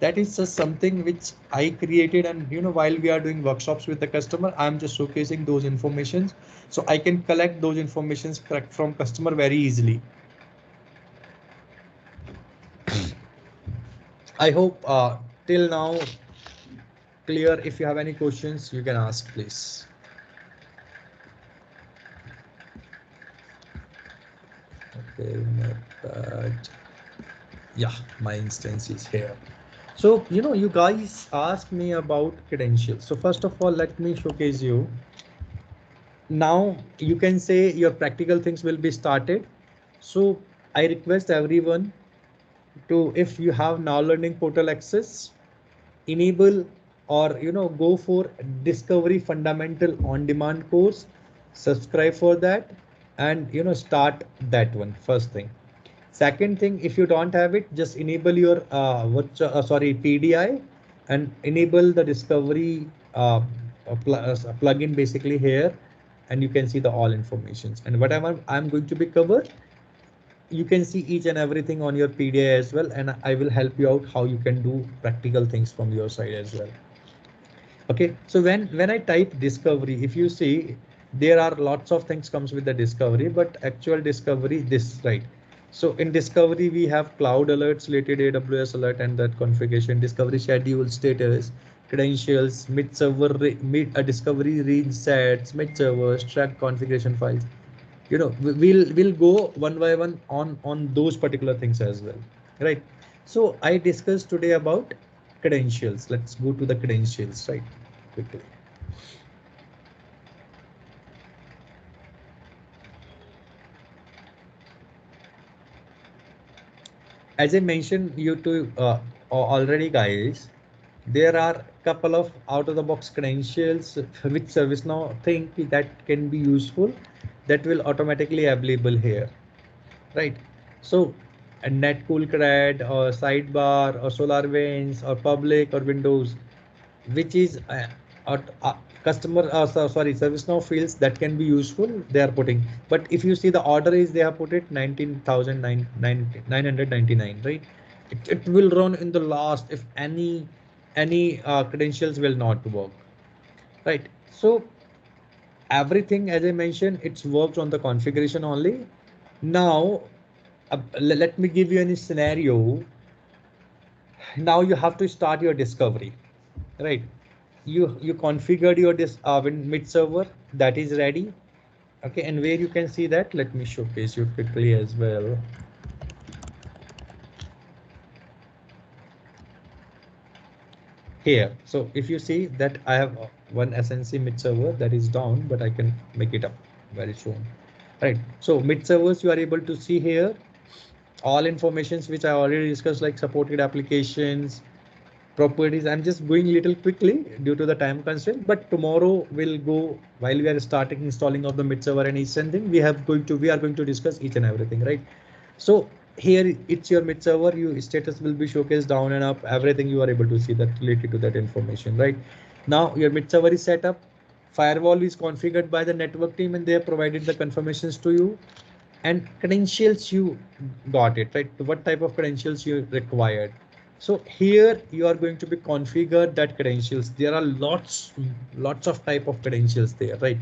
that is just something which I created, and while we are doing workshops with the customer, I'm just showcasing those informations so I can collect those informations correct from customer very easily. I hope till now clear. If you have any questions, you can ask, please. Okay, not bad. Yeah, my instance is here. So, you guys asked me about credentials. So first of all, let me showcase you. Now you can say your practical things will be started. So I request everyone to, if you have now learning portal access, enable or go for Discovery Fundamental on demand course, subscribe for that, and start that one first thing. Second thing, if you don't have it, just enable your PDI and enable the Discovery plugin basically here, and you can see the all informations and whatever I'm going to be covered. You can see each and everything on your PDI as well, and I will help you out how you can do practical things from your side as well. Okay, so when I type discovery, if you see, there are lots of things comes with the discovery, but actual discovery this right. So in discovery we have cloud alerts, related AWS alert, and that configuration, discovery schedule, status, credentials, mid server, mid discovery range sets, mid servers, track configuration files. We'll go one by one on those particular things as well, right? So I discussed today about credentials. Let's go to the credentials, right, quickly. As I mentioned you to already, guys, there are a couple of out of the box credentials which ServiceNow think that can be useful, that will automatically available here, right? So a netcool cred or sidebar or SolarWinds or public or Windows, which is customer sorry, ServiceNow fields that can be useful, they are putting. But if you see the order is, they have put it 19,999, right? It will run in the last if any credentials will not work, right? So everything, as I mentioned, it's worked on the configuration only. Now let me give you any scenario. Now you have to start your discovery, right? You configured your mid server, that is ready. Okay, and where you can see that, let me showcase you quickly as well. Here, so if you see that I have one SNC mid server that is down, but I can make it up very soon, right? So mid servers, you are able to see here all informations which I already discussed, like supported applications, properties. I'm just going little quickly due to the time constraint, but tomorrow we'll go, while we are starting installing of the mid server and each and thing, we are going to discuss each and everything, right? So here it's your mid server, your status will be showcased down and up, everything you are able to see that related to that information, right? Now your mid server is set up, firewall is configured by the network team, and they have provided the confirmations to you, and credentials you got it, right? What type of credentials you required. So here you are going to be configured that credentials. There are lots of type of credentials there, right?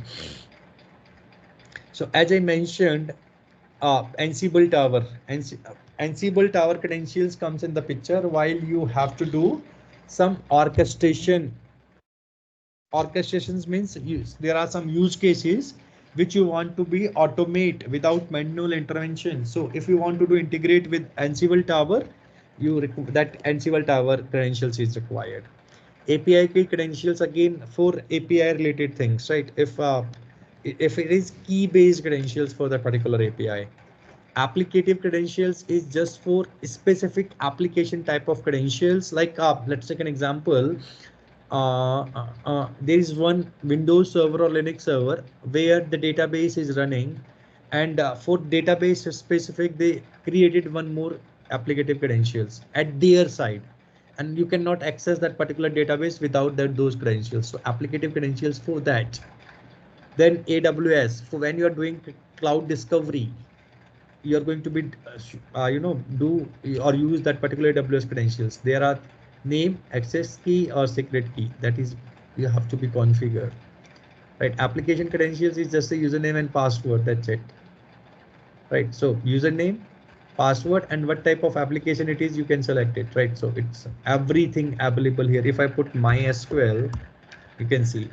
So as I mentioned, Ansible tower, Ansible tower credentials comes in the picture while you have to do some orchestration. Orchestrations means there are some use cases which you want to be automate without manual intervention. So if you want to do integrate with Ansible tower, that Ansible tower credentials is required. API key credentials, again for API related things, right? If it is key based credentials for that particular API. Applicative credentials is just for specific application type of credentials, like let's take an example. There is one Windows server or Linux server where the database is running, and for database specific, they created one more applicative credentials at their side, and you cannot access that particular database without those credentials. So applicative credentials for that. Then AWS, for when you are doing cloud discovery, you are going to be do or use that particular AWS credentials. There are name, access key, or secret key, that is you have to be configured, right? Application credentials is just a username and password, that's it, right? So username, password, and what type of application it is, you can select it, right? So it's everything available here. If I put MySQL, you can see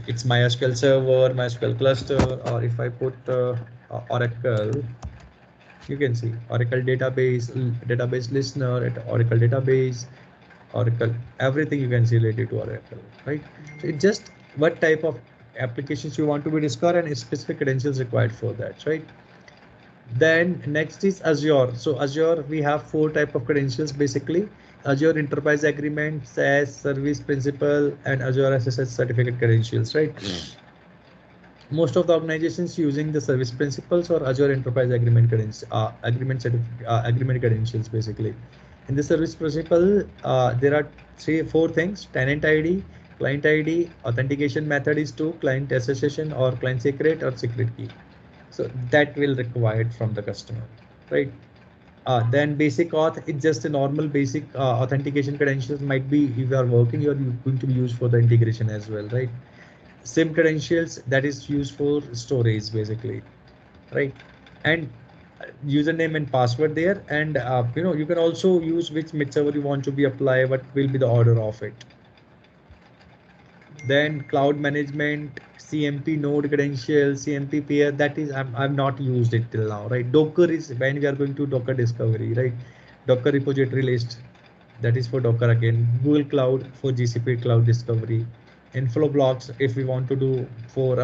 it's MySQL server, MySQL cluster, or if I put Oracle, you can see Oracle database listener, Oracle database, Oracle, everything you can see related to Oracle, right? So it's just what type of applications you want to be discovered and specific credentials required for that, right? Then next is Azure. So Azure, we have 4 type of credentials basically. Azure Enterprise Agreement, SaaS, Service Principal, and Azure SSH Certificate Credentials, right? Most of the organizations using the Service Principals or Azure Enterprise Agreement credentials, agreement credentials basically. In the Service Principal, there are 4 things: tenant ID, client ID, authentication method is 2, client association or client secret or secret key. So that will required from the customer, right? Then basic auth, it's just a normal basic authentication credentials. Might be if you are working, you're going to be used for the integration as well, right? SIM credentials, that is used for storage basically, right? And username and password there, and you can also use whichever you want to be apply, what will be the order of it. Then cloud management, CMP node credentials, CMP pair, that is I've not used it till now, right? Docker is when we are going to Docker discovery, right? Docker repository list, that is for Docker again. Google Cloud for GCP cloud discovery. Inflow blocks, if we want to do for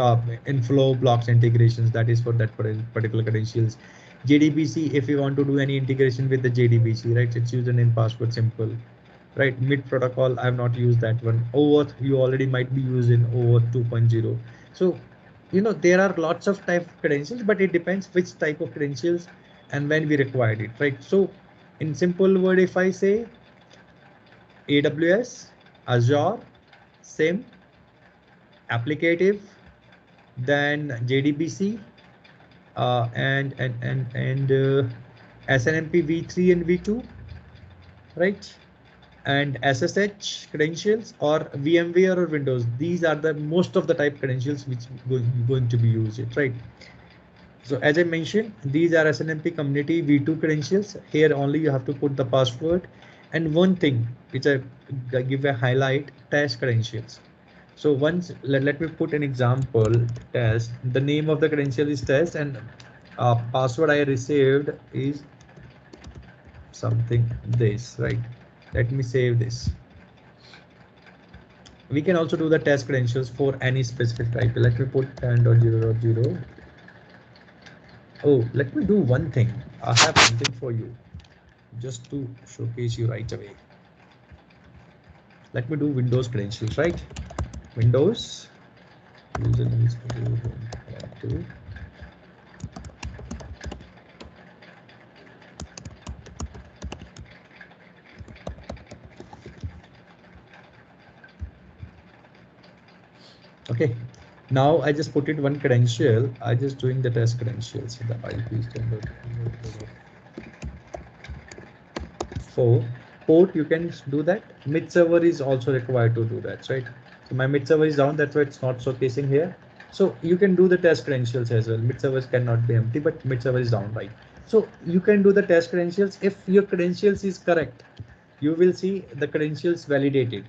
inflow blocks integrations, that is for that particular credentials. JDBC, if we want to do any integration with the JDBC, right? It's username, password, simple. Right, mid protocol, I have not used that one. OAuth, you already might be using OAuth 2.0. So there are lots of type of credentials, but it depends which type of credentials and when we required it, right? So in simple word, if I say AWS, Azure, SIM, applicative, then JDBC, and SNMP v3 and v2, right? And SSH credentials or VMware or Windows. These are the most of the type credentials which going to be used, right? So as I mentioned, these are SNMP community v2 credentials. Here only you have to put the password. And one thing which I give a highlight, test credentials. So once let me put an example test. The name of the credential is test, and password I received is something this, right? Let me save this. We can also do the test credentials for any specific type. Let me put 10.0.0. Oh, let me do one thing. I have something for you just to showcase you right away. Let me do Windows credentials, right? Windows username is to okay. Now I just put it one credential. I just doing the test credentials. The IP standard 4 port. You can do that. Mid server is also required to do that, right? So my mid server is down. That's why it's not showcasing here. So you can do the test credentials as well. Mid servers cannot be empty, but mid server is down, right? So you can do the test credentials. If your credentials is correct, you will see the credentials validated.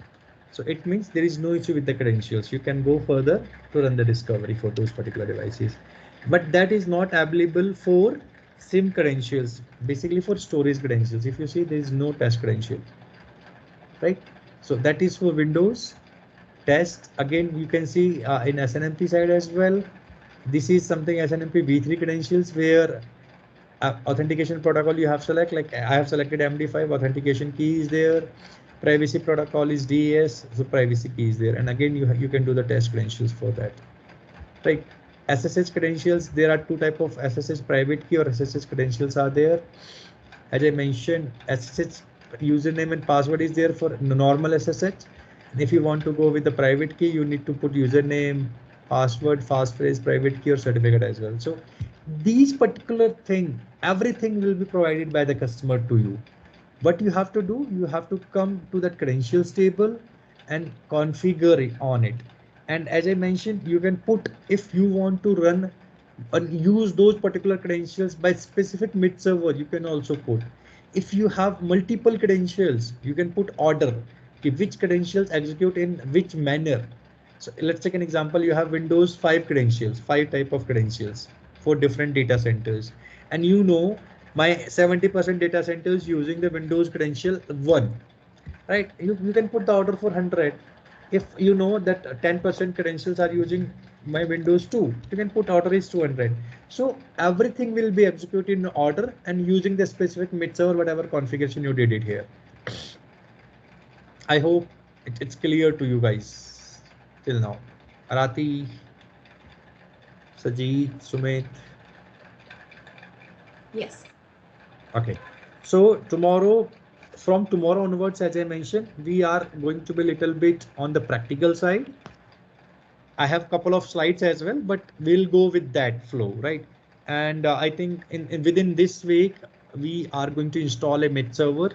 So it means there is no issue with the credentials. You can go further to run the discovery for those particular devices. But that is not available for SIM credentials, basically for storage credentials. If you see, there is no test credential, right? So that is for Windows test. Again, you can see in SNMP side as well. This is something SNMP v3 credentials where authentication protocol you have select, like I have selected MD5, authentication key is there. Privacy protocol is DES, so privacy key is there. And again, you can do the test credentials for that, right? SSH credentials, there are 2 type of SSH private key or SSH credentials are there. As I mentioned, SSH username and password is there for normal SSH. And if you want to go with the private key, you need to put username, password, passphrase, private key or certificate as well. So these particular thing, everything will be provided by the customer to you. What you have to do, you have to come to the credentials table and configure it on it. And as I mentioned, you can put, if you want to run and use those particular credentials by specific mid server, you can also put. If you have multiple credentials, you can put order, which credentials execute in which manner. So let's take an example. You have Windows 5 credentials, 5 type of credentials for different data centers. And my 70% data centers using the Windows credential 1, right? You can put the order for 100. if you know that 10% credentials are using my Windows 2, you can put order is 200. So everything will be executed in order and using the specific mid server, whatever configuration you did it here. I hope it's clear to you guys till now. Arati, Sajid, Sumit. Yes. Okay. So tomorrow, from tomorrow onwards, as I mentioned, we are going to be a little bit on the practical side. I have a couple of slides as well, but we'll go with that flow, right? And I think within this week, we are going to install a mid server.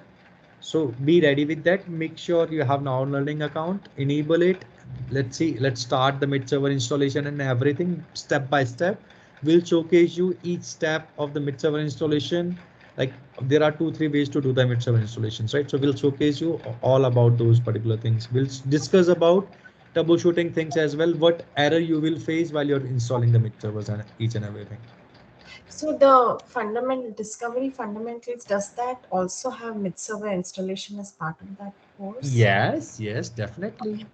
So be ready with that. Make sure you have now learning account, enable it. Let's see, let's start the mid server installation and everything step by step. We'll showcase you each step of the mid server installation. Like there are 2-3 ways to do the mid server installations, right? So we'll showcase you all about those particular things. We'll discuss about troubleshooting things as well, what error you will face while you're installing the mid servers and each and everything. So the discovery fundamentals, does that also have mid-server installation as part of that course? Yes, yes, definitely.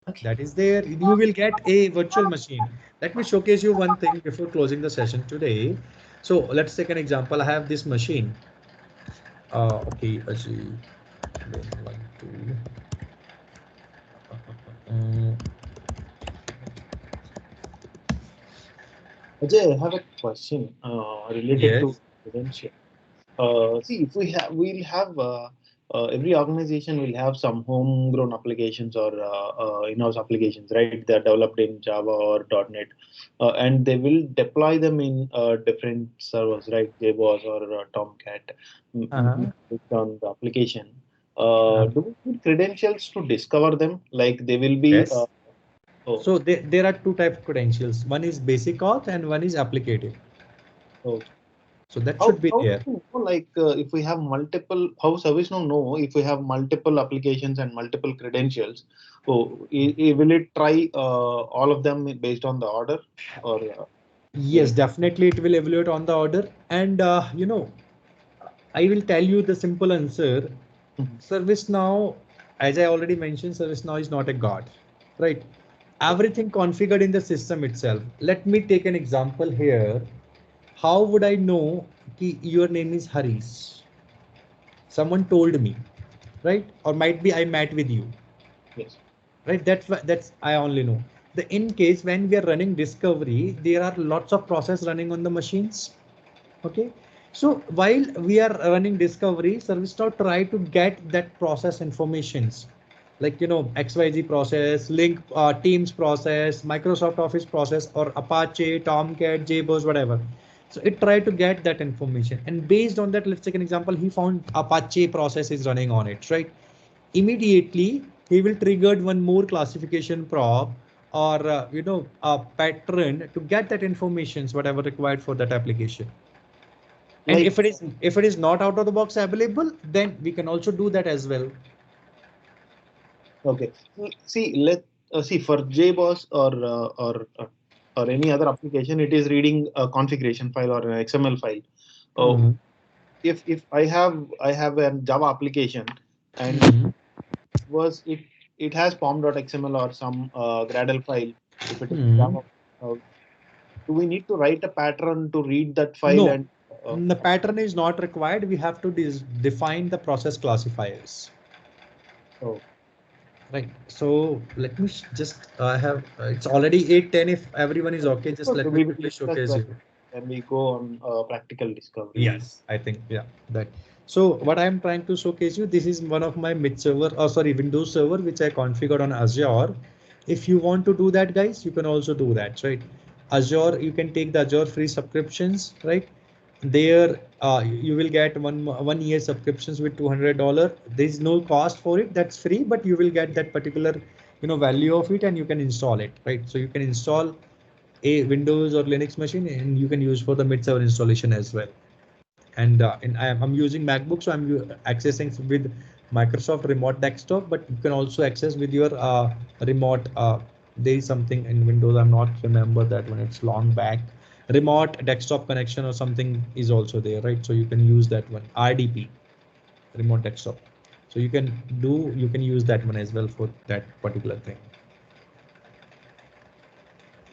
Okay. That is there. You will get a virtual machine. Let me showcase you one thing before closing the session today. So let's take an example. I have this machine. Okay, actually, don't want to. Ajay, I have a question related to Yes. credential. See, if we'll have every organization will have some homegrown applications or in-house applications, right? They're developed in Java or .NET, and they will deploy them in different servers, right? JBoss or Tomcat, based on the application. Do we need credentials to discover them? Like they will be. Yes. So there are two types of credentials. One is basic auth and one is applicative. Okay. So that should be there. Do you know, like if we have multiple, how ServiceNow know if we have multiple applications and multiple credentials? Oh, will it try all of them based on the order, or? Yes, definitely it will evaluate on the order. And I will tell you the simple answer. ServiceNow, as I already mentioned, ServiceNow is not a god, right? Everything configured in the system itself. Let me take an example here. How would I know that your name is Harish? Someone told me, right? Or might be I met with you. Yes. Right? That's I only know. The in case when we are running discovery, there are lots of process running on the machines. Okay. So while we are running discovery, ServiceNow try to get that process informations like XYZ process, Link Teams process, Microsoft Office process, or Apache, Tomcat, JBoss, whatever. So it tried to get that information, and based on that, let's take an example. He found Apache process is running on it, right? Immediately he will trigger one more classification prop or a pattern to get that information, whatever required for that application. And Like, if it is not out of the box available, then we can also do that as well. okay. See, see for JBoss or any other application, it is reading a configuration file or an XML file. If I have a Java application and it has pom.xml or some Gradle file, if it is Java, do we need to write a pattern to read that file? No, and the pattern is not required. We have to define the process classifiers. Oh, right. So let me just have it's already 8:10. If everyone is okay, just let me quickly showcase you. Then we go on practical discovery. Yes, I think that. So what I'm trying to showcase you, this is one of my mid server, Windows server, which I configured on Azure. If you want to do that, guys, you can also do that, right? Azure, you can take the Azure free subscriptions, right? There, you will get one year subscriptions with $200. There is no cost for it. That's free, but you will get that particular, value of it, and you can install it, right? So you can install a Windows or Linux machine, and you can use for the mid server installation as well. And I'm using MacBook, so I'm accessing with Microsoft Remote Desktop, but you can also access with your remote. There is something in Windows, I'm not remember that one. It's long back. Remote desktop connection or something is also there, right? So you can use that one. RDP, remote desktop. So you can use that one as well for that particular thing.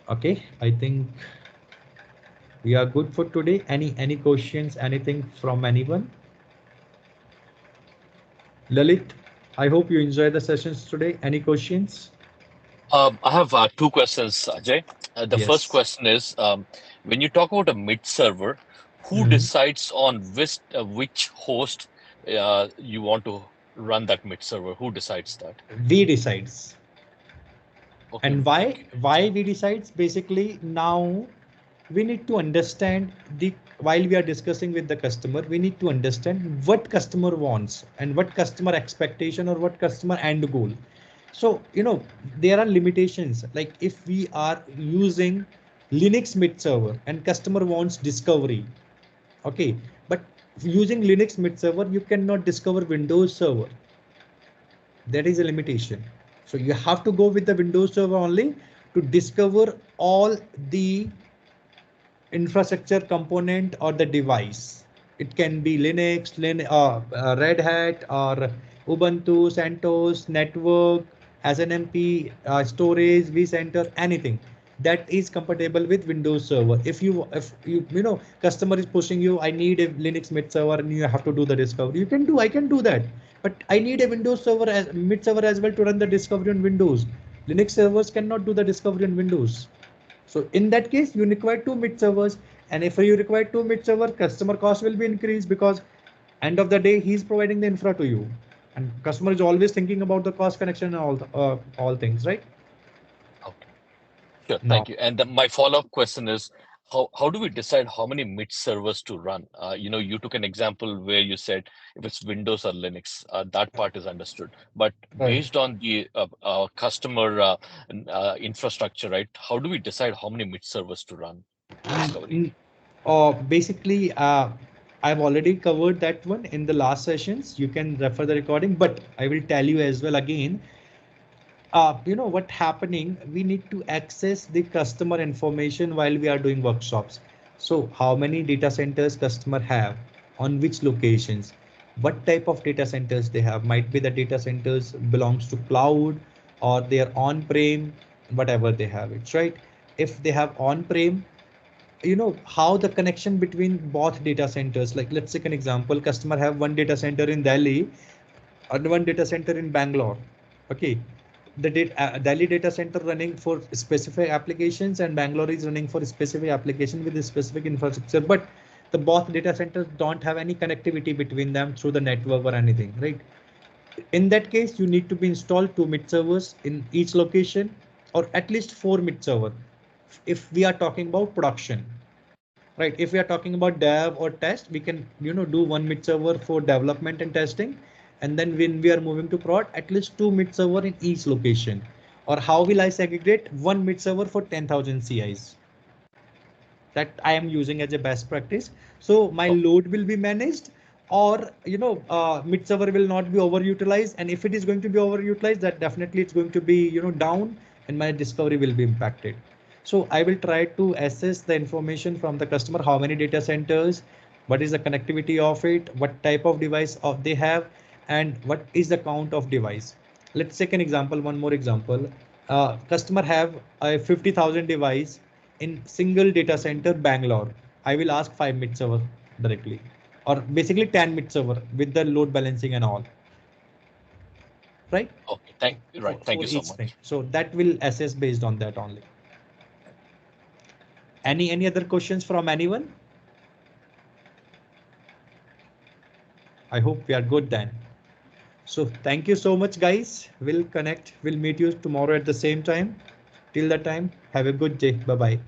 Okay, I think we are good for today. Any questions, anything from anyone? Lalit, I hope you enjoy the sessions today. Any questions? I have two questions, Ajay. The first Yes. question is, when you talk about a mid server, who Mhm. decides on which host you want to run that mid server? Who decides that? We decides. Okay, And okay, why we decides? Basically, now we need to understand the while we are discussing with the customer, we need to understand what customer wants and what customer expectation or what customer end goal. So, there are limitations. Like if we are using Linux mid server and customer wants discovery, okay, but using Linux mid server, you cannot discover Windows server. That is a limitation. So you have to go with the Windows server only to discover all the infrastructure component or the device. It can be Linux, Red Hat, or Ubuntu, CentOS, network, SNMP, storage, vCenter, anything that is compatible with Windows Server. If customer is pushing you, I need a Linux mid server, and you have to do the discovery. I can do that, but I need a Windows server as mid server as well to run the discovery on Windows. Linux servers cannot do the discovery on Windows. So in that case, you require two mid servers. And if you require two mid server, customer cost will be increased because end of the day, he's providing the infra to you. And customer is always thinking about the cost connection and all things, right? okay. Sure, Now, thank you. And my follow-up question is, how do we decide how many mid servers to run? You took an example where you said if it's Windows or Linux, that part is understood. But right. based on the customer infrastructure, right? How do we decide how many mid servers to run discovery? Basically, I've already covered that one in the last sessions. You can refer the recording, but I will tell you as well again. What happening, we need to access the customer information while we are doing workshops. So how many data centers customer have, on which locations, what type of data centers they have, might be the data centers belongs to cloud or they are on-prem, whatever they have, it's right. If they have on-prem, how the connection between both data centers, like let's take an example, customer have one data center in Delhi and one data center in Bangalore. Okay, the Delhi data center running for specific applications and Bangalore is running for specific application with a specific infrastructure, but the both data centers don't have any connectivity between them through the network or anything, right? In that case, you need to be installed two mid servers in each location or at least four mid server if we are talking about production, right? If we are talking about dev or test, we can do one mid server for development and testing, and then when we are moving to prod, at least two mid server in each location. Or how will I segregate one mid server for 10,000 CIs? That I am using as a best practice. So my Oh, load will be managed, or mid server will not be overutilized. And if it is going to be overutilized, that definitely it's going to be down, and my discovery will be impacted. So I will try to assess the information from the customer, how many data centers, what is the connectivity of it, what type of device of they have, and what is the count of device. Let's take an example, one more example. Customer have a 50,000 device in single data center Bangalore. I will ask 5 mid server directly, or basically 10 mid server with the load balancing and all, right? okay. Right. Thank For you so each thing. much. So that will assess based on that only. Any other questions from anyone? I hope we are good then. So thank you so much, guys. We'll connect. We'll meet you tomorrow at the same time. Till that time, have a good day. Bye bye.